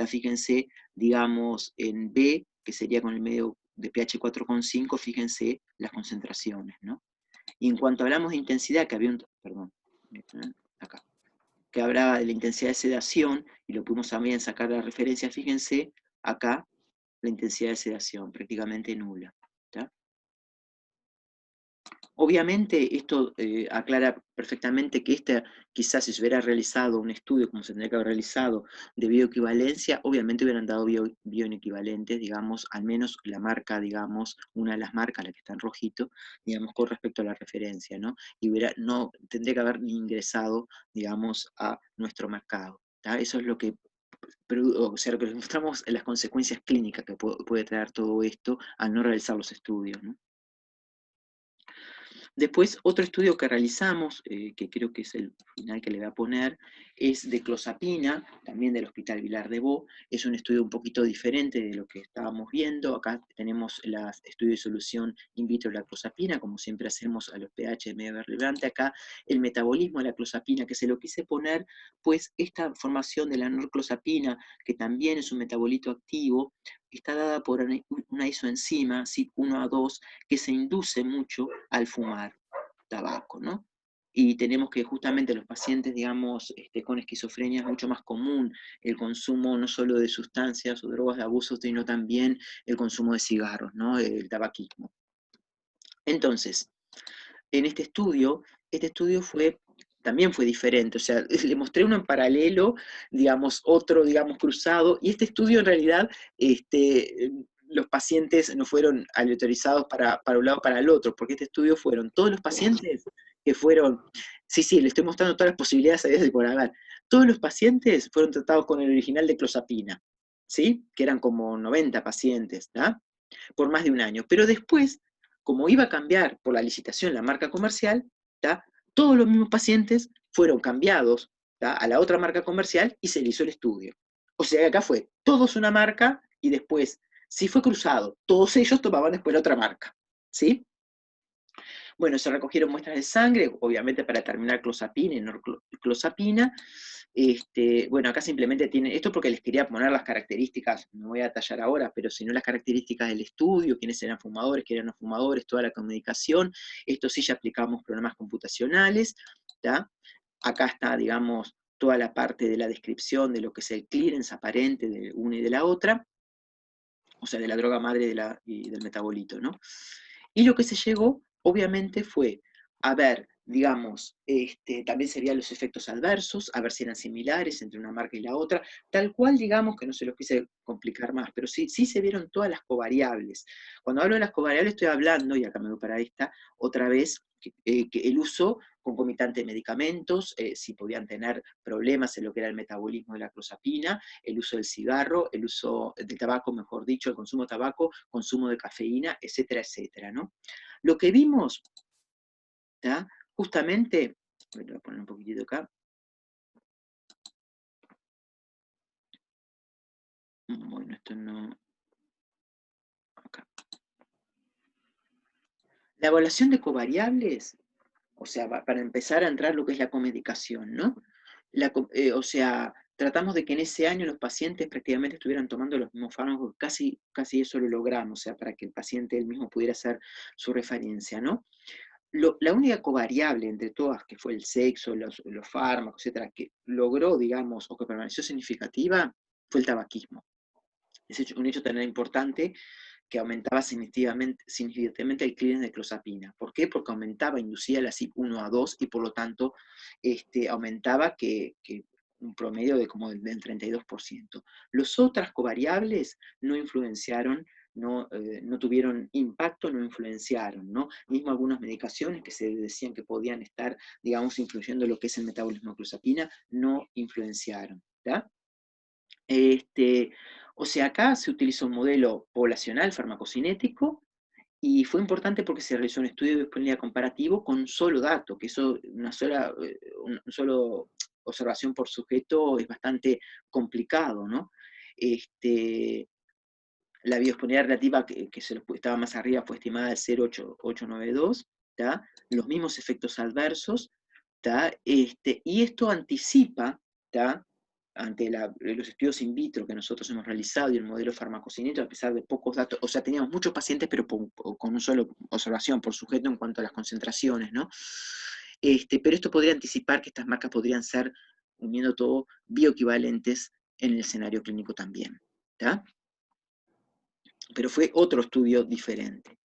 fíjense, digamos, en B, que sería con el medio de pH 4,5, fíjense las concentraciones, ¿no? Y en cuanto hablamos de intensidad, que había un, perdón, acá, que hablaba de la intensidad de sedación, y lo pudimos también sacar la referencia, fíjense, acá, la intensidad de sedación, prácticamente nula. ¿Tá? Obviamente esto aclara perfectamente que quizás si se hubiera realizado un estudio como se tendría que haber realizado de bioequivalencia, obviamente hubieran dado bioequivalentes, digamos, al menos la marca, digamos, una de las marcas, la que está en rojito, digamos, con respecto a la referencia, ¿no? Y no tendría que haber ni ingresado, digamos, a nuestro mercado. ¿Tá? Eso es lo que o sea, lo que les mostramos las consecuencias clínicas que puede traer todo esto al no realizar los estudios, ¿no? Después, otro estudio que realizamos, que creo que es el final que le voy a poner, es de clozapina, también del Hospital Vilar de Bo. Es un estudio un poquito diferente de lo que estábamos viendo. Acá tenemos el estudio de solución in vitro de la clozapina, como siempre hacemos a los pH de medio relevante. Acá el metabolismo de la clozapina, que se lo quise poner, pues esta formación de la norclozapina, que también es un metabolito activo, está dada por una isoenzima, CYP1A2, que se induce mucho al fumar tabaco, ¿no? Y tenemos que justamente los pacientes, digamos, con esquizofrenia es mucho más común el consumo no solo de sustancias o drogas de abuso, sino también el consumo de cigarros, ¿no? El tabaquismo. Entonces, en este estudio también fue diferente, o sea, le mostré uno en paralelo, digamos, otro, digamos, cruzado, y este estudio en realidad, los pacientes no fueron aleatorizados para un lado o para el otro, porque este estudio fueron todos los pacientes que fueron, sí, le estoy mostrando todas las posibilidades de por haber, todos los pacientes fueron tratados con el original de clozapina, ¿sí? Que eran como 90 pacientes, ¿tá? Por más de un año, pero después, como iba a cambiar por la licitación la marca comercial, ¿tá? Todos los mismos pacientes fueron cambiados, ¿tá? A la otra marca comercial y se le hizo el estudio. O sea que acá fue todos una marca y después, si fue cruzado, todos ellos tomaban después la otra marca. ¿Sí? Bueno, se recogieron muestras de sangre, obviamente para determinar clozapina y no clozapina. Bueno, acá simplemente tiene, esto porque les quería poner las características, no voy a detallar ahora, pero si no las características del estudio, quiénes eran fumadores, quiénes eran no fumadores, toda la comunicación. Esto sí ya aplicamos programas computacionales, ¿tá? Acá está, digamos, toda la parte de la descripción de lo que es el clearance aparente de una y de la otra, o sea, de la droga madre y del metabolito, ¿no? Y lo que se llegó, obviamente, fue a ver, digamos, también se veían los efectos adversos, a ver si eran similares entre una marca y la otra, tal cual, digamos, que no se los quise complicar más, pero sí se vieron todas las covariables. Cuando hablo de las covariables estoy hablando, y acá me voy para esta, otra vez, que el uso concomitante de medicamentos, si podían tener problemas en lo que era el metabolismo de la clozapina, el uso del cigarro, el uso del tabaco, mejor dicho, el consumo de tabaco, consumo de cafeína, etcétera, etcétera, ¿no? Lo que vimos, ¿tá? Justamente, voy a poner un poquitito acá. Bueno, esto no... Acá. La evaluación de covariables, o sea, para empezar a entrar lo que es la comedicación, ¿no? O sea, tratamos de que en ese año los pacientes prácticamente estuvieran tomando los mismos fármacos, casi eso lo logramos, o sea, para que el paciente él mismo pudiera hacer su referencia, ¿no? La única covariable entre todas, que fue el sexo, los fármacos, etcétera, que logró, digamos, o que permaneció significativa, fue el tabaquismo. Es un hecho tan importante que aumentaba significativamente el clearance de clozapina. ¿Por qué? Porque inducía la CYP1A2 y por lo tanto aumentaba que un promedio de como del 32%. Las otras covariables no influenciaron, no tuvieron impacto, no influenciaron, ¿no? Mismo algunas medicaciones que se decían que podían estar, digamos, influyendo lo que es el metabolismo de clozapina, no influenciaron, ¿ya? O sea, acá se utilizó un modelo poblacional farmacocinético y fue importante porque se realizó un estudio de disponibilidad comparativo con un solo dato, que eso, una solo observación por sujeto es bastante complicado, ¿no? La biodisponibilidad relativa que estaba más arriba fue estimada de 0,892, ¿tá? Los mismos efectos adversos, ¿tá? Y esto anticipa, ¿tá? Ante los estudios in vitro que nosotros hemos realizado y el modelo farmacocinético, a pesar de pocos datos, o sea, teníamos muchos pacientes, pero con una sola observación por sujeto en cuanto a las concentraciones, ¿no? Pero esto podría anticipar que estas marcas podrían ser, uniendo todo, bioequivalentes en el escenario clínico también, ¿tá? Pero fue otro estudio diferente.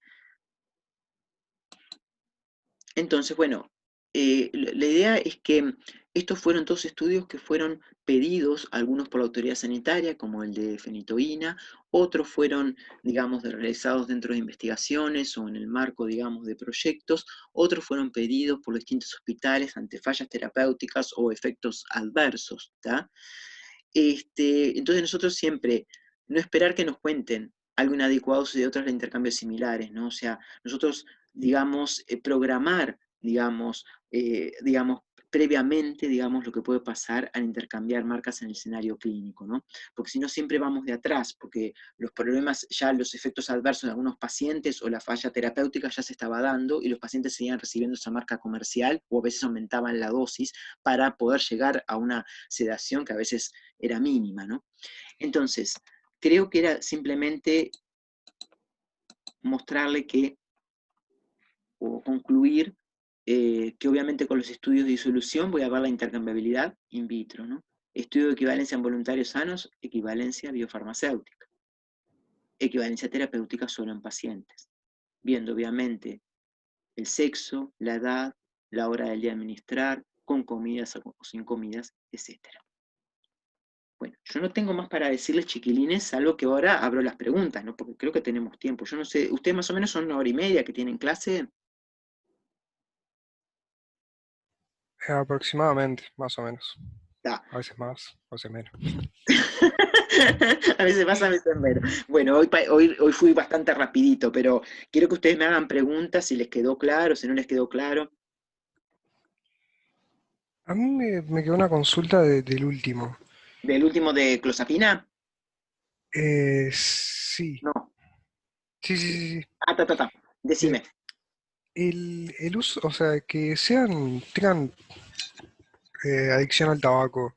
Entonces, bueno, la idea es que estos fueron todos estudios que fueron pedidos, algunos por la autoridad sanitaria, como el de fenitoína, otros fueron, digamos, realizados dentro de investigaciones o en el marco, digamos, de proyectos, otros fueron pedidos por los distintos hospitales ante fallas terapéuticas o efectos adversos, ¿tá? Entonces nosotros siempre, no esperar que nos cuenten algo inadecuado y de otras de intercambios similares, ¿no? O sea, nosotros, digamos, programar, digamos, previamente, digamos, lo que puede pasar al intercambiar marcas en el escenario clínico, ¿no? Porque si no, siempre vamos de atrás, porque los problemas, ya los efectos adversos de algunos pacientes o la falla terapéutica ya se estaba dando y los pacientes seguían recibiendo esa marca comercial o a veces aumentaban la dosis para poder llegar a una sedación que a veces era mínima, ¿no? Entonces, creo que era simplemente mostrarle que, o concluir, que obviamente con los estudios de disolución voy a ver la intercambiabilidad in vitro, ¿no? Estudio de equivalencia en voluntarios sanos, equivalencia biofarmacéutica. Equivalencia terapéutica solo en pacientes. Viendo obviamente el sexo, la edad, la hora del día de administrar, con comidas o sin comidas, etc. Bueno, yo no tengo más para decirles, chiquilines, salvo que ahora abro las preguntas, ¿no? Porque creo que tenemos tiempo. Yo no sé, ¿ustedes más o menos son 1 hora y media que tienen clase? Aproximadamente, más o menos. Da. A veces más, a veces menos. A veces más, a veces menos. Bueno, hoy fui bastante rapidito, pero quiero que ustedes me hagan preguntas si les quedó claro, si no les quedó claro. A mí me quedó una consulta del último. ¿Del último de clozapina? Sí. No. Sí, sí, sí, sí. Ta. Decime. El uso, o sea, que tengan adicción al tabaco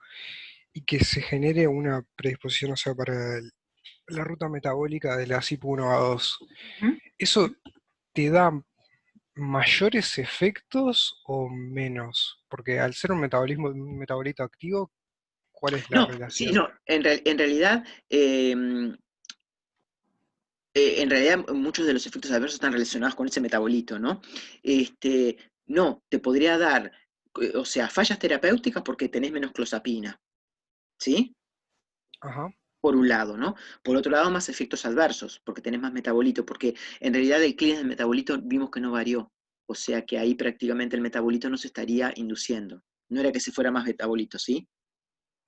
y que se genere una predisposición, o sea, para la ruta metabólica de la CYP1A2, ¿Mm? ¿eso te da mayores efectos o menos? Porque al ser un metabolito activo, ¿cuál es la No, sí, relación? no. En realidad, muchos de los efectos adversos están relacionados con ese metabolito, ¿no? No, te podría dar, o sea, fallas terapéuticas porque tenés menos clozapina, ¿sí? Ajá, Por un lado, ¿no? Por otro lado, más efectos adversos, porque tenés más metabolito, porque en realidad el clearance del metabolito vimos que no varió, o sea que ahí prácticamente el metabolito no se estaría induciendo. No era que se fuera más metabolito, ¿sí?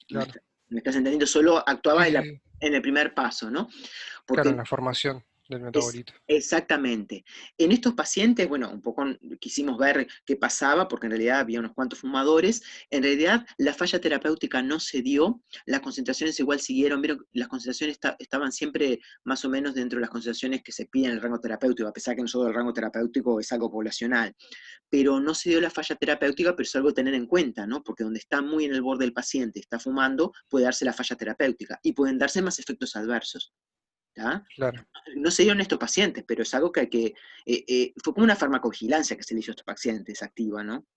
claro. ¿Me estás entendiendo? Solo actuaba Sí, en, sí, sí. en el primer paso, ¿no? Claro, en Porque la formación. del metabolito. Exactamente. En estos pacientes, bueno, un poco quisimos ver qué pasaba, porque en realidad había unos cuantos fumadores. En realidad, la falla terapéutica no se dio, las concentraciones igual siguieron, vieron, las concentraciones estaban siempre más o menos dentro de las concentraciones que se piden en el rango terapéutico, a pesar que nosotros el rango terapéutico es algo poblacional. Pero no se dio la falla terapéutica, pero es algo a tener en cuenta, ¿no? Porque donde está muy en el borde del paciente, está fumando, puede darse la falla terapéutica, y pueden darse más efectos adversos. ¿Tá? Claro. No se dio en estos pacientes, pero es algo que hay que... fue como una farmacovigilancia que se le hizo a estos pacientes activa, ¿no?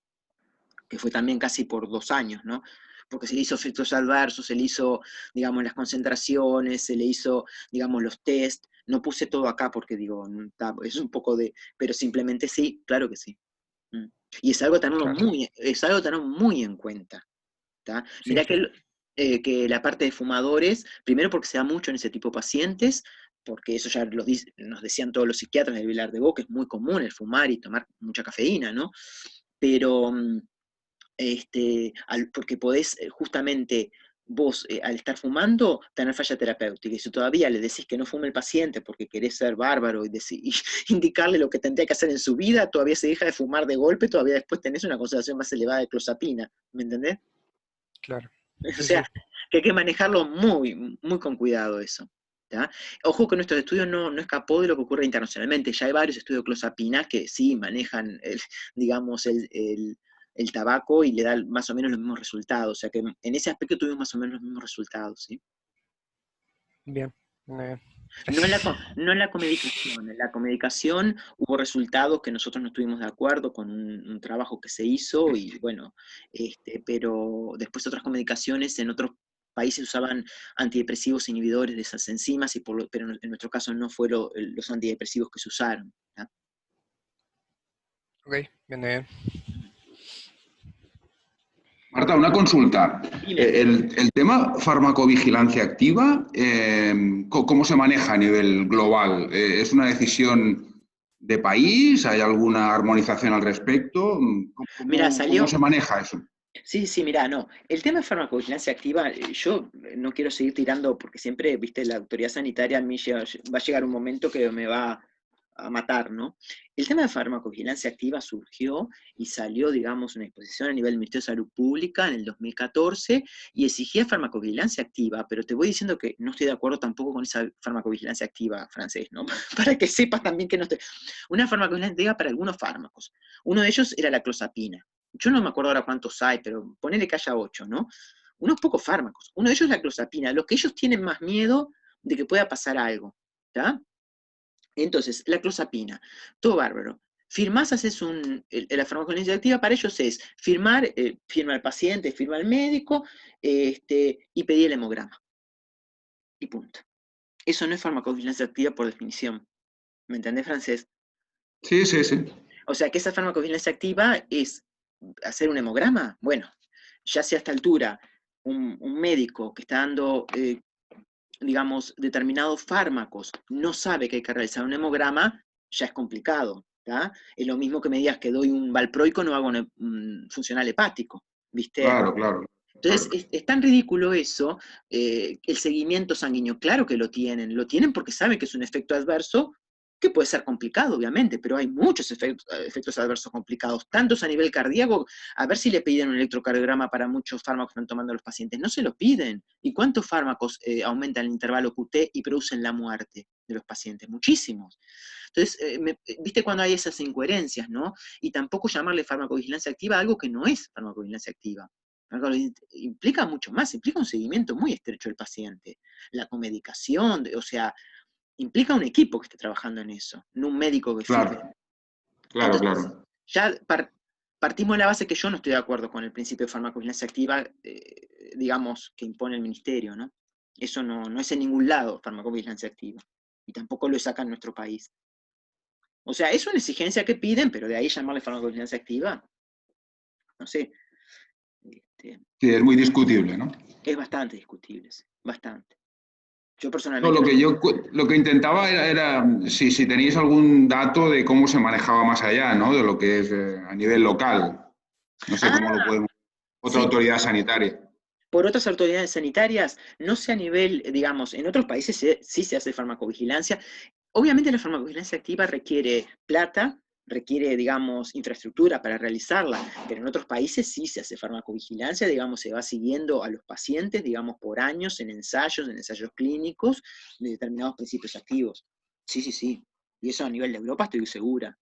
Que fue también casi por 2 años, ¿no? Porque se le hizo efectos adversos, se le hizo, digamos, las concentraciones, se le hizo, digamos, los test. No puse todo acá porque, digo, es un poco de... Pero simplemente sí, claro que sí. Y es algo a tenerlo Claro. muy en cuenta. ¿Tá? Sí, Mirá sí. que la parte de fumadores, primero porque se da mucho en ese tipo de pacientes, porque eso ya nos decían todos los psiquiatras de Vilar de Bo, que es muy común el fumar y tomar mucha cafeína, ¿no? Pero, porque podés justamente vos, al estar fumando, tener falla terapéutica, y si todavía le decís que no fume el paciente porque querés ser bárbaro y indicarle lo que tendría que hacer en su vida, todavía se deja de fumar de golpe, todavía después tenés una concentración más elevada de clozapina, ¿me entendés? Claro. O Sí, sea, sí. que hay que manejarlo muy, muy con cuidado eso. ¿Tá? Ojo que nuestro estudio no escapó de lo que ocurre internacionalmente. Ya hay varios estudios de clozapina que sí manejan, digamos, el tabaco y le dan más o menos los mismos resultados. O sea que en ese aspecto tuvimos más o menos los mismos resultados. ¿Sí? Bien. Muy bien. No en la comedicación. En la comedicación hubo resultados que nosotros no estuvimos de acuerdo con un trabajo que se hizo, y bueno, pero después otras comedicaciones en otros países usaban antidepresivos inhibidores de esas enzimas, pero en nuestro caso no fueron los antidepresivos que se usaron. ¿Tá? Ok, bien, bien. Marta, una consulta. Dime. El tema farmacovigilancia activa, ¿cómo se maneja a nivel global? ¿Es una decisión de país? ¿Hay alguna armonización al respecto? Mira, ¿Cómo salió. se maneja eso? Sí, mira, no. El tema de farmacovigilancia activa, yo no quiero seguir tirando porque siempre, viste, la autoridad sanitaria a mí va a llegar un momento que me va a matar, ¿no? El tema de farmacovigilancia activa surgió y salió, digamos, una exposición a nivel del Ministerio de Salud Pública en el 2014 y exigía farmacovigilancia activa, pero te voy diciendo que no estoy de acuerdo tampoco con esa farmacovigilancia activa francés, ¿no? Para que sepas también que no estoy... Una farmacovigilancia activa para algunos fármacos. Uno de ellos era la clozapina. Yo no me acuerdo ahora cuántos hay, pero ponele que haya 8, ¿no? Unos pocos fármacos. Uno de ellos es la clozapina. Los que ellos tienen más miedo de que pueda pasar algo, ¿está? Entonces, la clozapina, todo bárbaro. Firmás, haces la farmacovigilancia activa, para ellos es firmar, firma el paciente, firma el médico, y pedir el hemograma. Y punto. Eso no es farmacovigilancia activa por definición. ¿Me entendés, francés? Sí, sí, sí. O sea, que esa farmacovigilancia activa es hacer un hemograma. Bueno, ya si a esta altura un médico que está dando, digamos, determinados fármacos no sabe que hay que realizar un hemograma, ya es complicado. ¿Tá? Es lo mismo que me digas que doy un valproico, no hago un funcional hepático, ¿viste? Claro, claro. Entonces, es tan ridículo eso, el seguimiento sanguíneo, claro que lo tienen porque saben que es un efecto adverso que puede ser complicado, obviamente, pero hay muchos efectos adversos complicados, tantos a nivel cardíaco, a ver si le piden un electrocardiograma para muchos fármacos que están tomando los pacientes, no se lo piden. ¿Y cuántos fármacos aumentan el intervalo QT y producen la muerte de los pacientes? Muchísimos. Entonces, viste cuando hay esas incoherencias, ¿no? Y tampoco llamarle farmacovigilancia activa a algo que no es farmacovigilancia activa. Implica mucho más, implica un seguimiento muy estrecho del paciente, la comedicación, o sea, implica un equipo que esté trabajando en eso, no un médico que firme. Claro, claro, Entonces, claro. ya partimos de la base que yo no estoy de acuerdo con el principio de farmacovigilancia activa, digamos, que impone el ministerio, ¿no? Eso no es en ningún lado farmacovigilancia activa, y tampoco lo saca en nuestro país. O sea, es una exigencia que piden, pero de ahí llamarle farmacovigilancia activa, no sé. Sí, es muy discutible, ¿no? Es bastante discutible, sí, bastante. Yo No, personalmente lo que intentaba era si tenéis algún dato de cómo se manejaba más allá, ¿no? De lo que es a nivel local. No sé cómo lo podemos. Otra sí, autoridad sanitaria. por otras autoridades sanitarias, no sé a nivel, digamos, en otros países sí se hace farmacovigilancia. Obviamente la farmacovigilancia activa requiere plata, requiere, digamos, infraestructura para realizarla, pero en otros países sí se hace farmacovigilancia, digamos, se va siguiendo a los pacientes, digamos, por años en ensayos clínicos de determinados principios activos. Sí, sí, sí. Y eso a nivel de Europa estoy segura.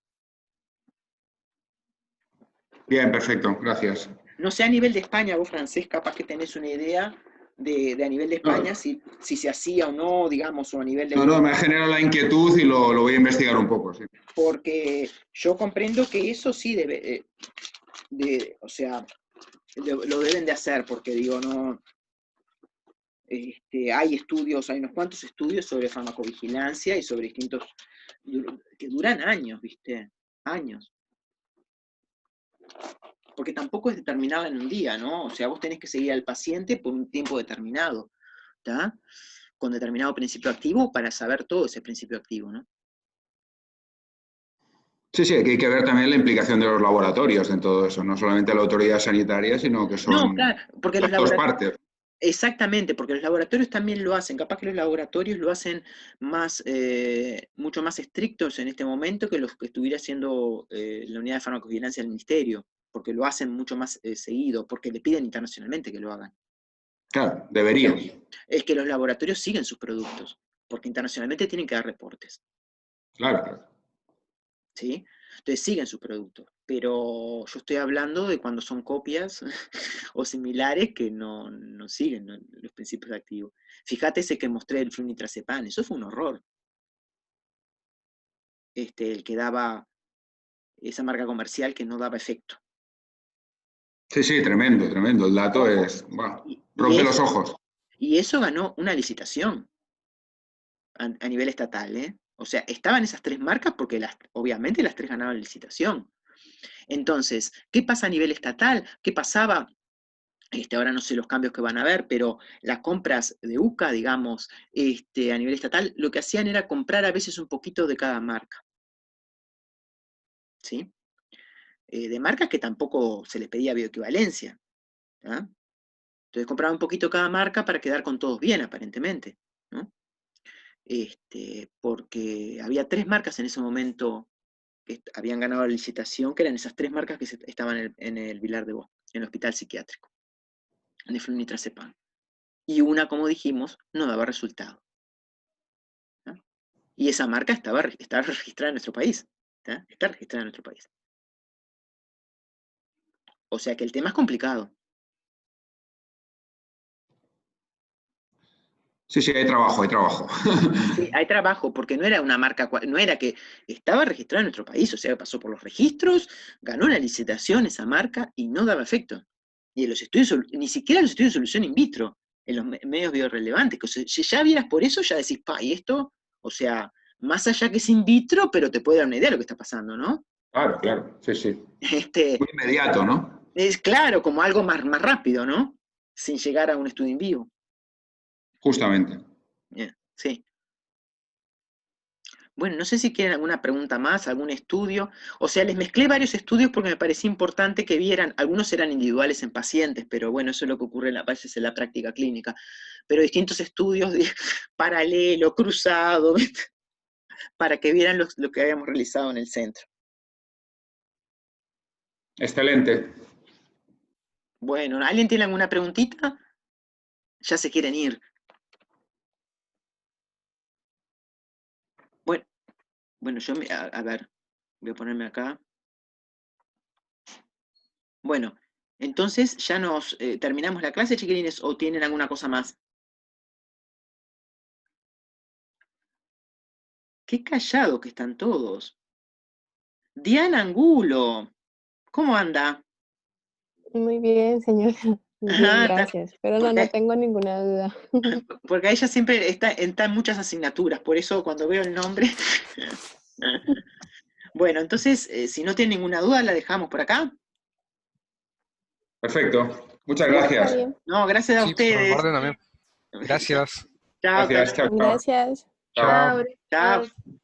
Bien, perfecto, gracias. No sé a nivel de España, vos francés, capaz que tenés una idea de a nivel de España, No, si se hacía o no, digamos, o a nivel de no, Europa. me ha generado la inquietud y lo voy a investigar un poco, sí. Porque yo comprendo que eso sí debe, o sea, lo deben de hacer, porque digo, no, hay estudios, hay unos cuantos estudios sobre farmacovigilancia y sobre distintos, que duran años, ¿viste? Años. Porque tampoco es determinada en un día, ¿no? O sea, vos tenés que seguir al paciente por un tiempo determinado, ¿está? Con determinado principio activo para saber todo ese principio activo, ¿no? Sí, sí, que hay que ver también la implicación de los laboratorios en todo eso, no solamente la autoridad sanitaria, sino que No, son claro, porque los las dos laboratorios... partes. Exactamente, porque los laboratorios también lo hacen. Capaz que los laboratorios lo hacen más, mucho más estrictos en este momento que los que estuviera haciendo la unidad de farmacovigilancia del ministerio, porque lo hacen mucho más seguido, porque le piden internacionalmente que lo hagan. Claro, deberían. Es que los laboratorios siguen sus productos, porque internacionalmente tienen que dar reportes, Claro, claro. ¿sí? Entonces siguen sus productos, pero yo estoy hablando de cuando son copias o similares que no siguen, ¿no?, los principios activos. Fíjate ese que mostré el flunitrazepam, eso fue un horror. El que daba esa marca comercial que no daba efecto. Sí, sí, tremendo, tremendo. El dato Ojo, es, bueno, y rompe los eso, ojos. y eso ganó una licitación a nivel estatal, ¿eh? O sea, estaban esas tres marcas porque obviamente las tres ganaban licitación. Entonces, ¿qué pasa a nivel estatal? ¿Qué pasaba? Ahora no sé los cambios que van a haber, pero las compras de UCA, digamos, a nivel estatal, lo que hacían era comprar a veces un poquito de cada marca, ¿sí? De marcas que tampoco se les pedía bioequivalencia, ¿ah? Entonces compraban un poquito cada marca para quedar con todos bien, aparentemente, ¿no? Porque había tres marcas en ese momento que habían ganado la licitación, que eran esas tres marcas que estaban en el Vilar de Bo, en el hospital psiquiátrico, en el flunitrazepam. Y una, como dijimos, no daba resultado, ¿no? Y esa marca está registrada en nuestro país, ¿tá? Está registrada en nuestro país. O sea que el tema es complicado. Sí, sí, hay trabajo, hay trabajo. Sí, hay trabajo, porque no era una marca, no era que estaba registrada en nuestro país, o sea, pasó por los registros, ganó la licitación esa marca y no daba efecto. Y en los estudios, ni siquiera los estudios de solución in vitro, en los medios biorrelevantes, que, o sea, si ya vieras por eso, ya decís, y esto, o sea, más allá que es in vitro, pero te puede dar una idea de lo que está pasando, ¿no? Claro, claro, sí, sí. Este, Muy inmediato, ¿no? es claro, como algo más rápido, ¿no? Sin llegar a un estudio in vivo. Justamente. Sí. Bueno, no sé si quieren alguna pregunta más, algún estudio. O sea, les mezclé varios estudios porque me parecía importante que vieran, algunos eran individuales en pacientes, pero bueno, eso es lo que ocurre a veces en la práctica clínica. Pero distintos estudios paralelo, cruzado, para que vieran lo que habíamos realizado en el centro. Excelente. Bueno, ¿alguien tiene alguna preguntita? Ya se quieren ir. Bueno, yo a ver, voy a ponerme acá. Bueno, entonces ya nos terminamos la clase, chiquilines, o tienen alguna cosa más. Qué callado que están todos. Diana Angulo, ¿cómo anda? Muy bien, señora. Bien, Ajá, gracias. Pero no porque, tengo ninguna duda. porque ella siempre está en muchas asignaturas, por eso cuando veo el nombre... Bueno, entonces, si no tiene ninguna duda, la dejamos por acá. Perfecto. Muchas Sí, está gracias. bien. No, gracias a Sí, por mi ustedes. parte también. Gracias. Chao, hasta Gracias. luego. Chao, chao. Gracias. Chao. Chao. Chao.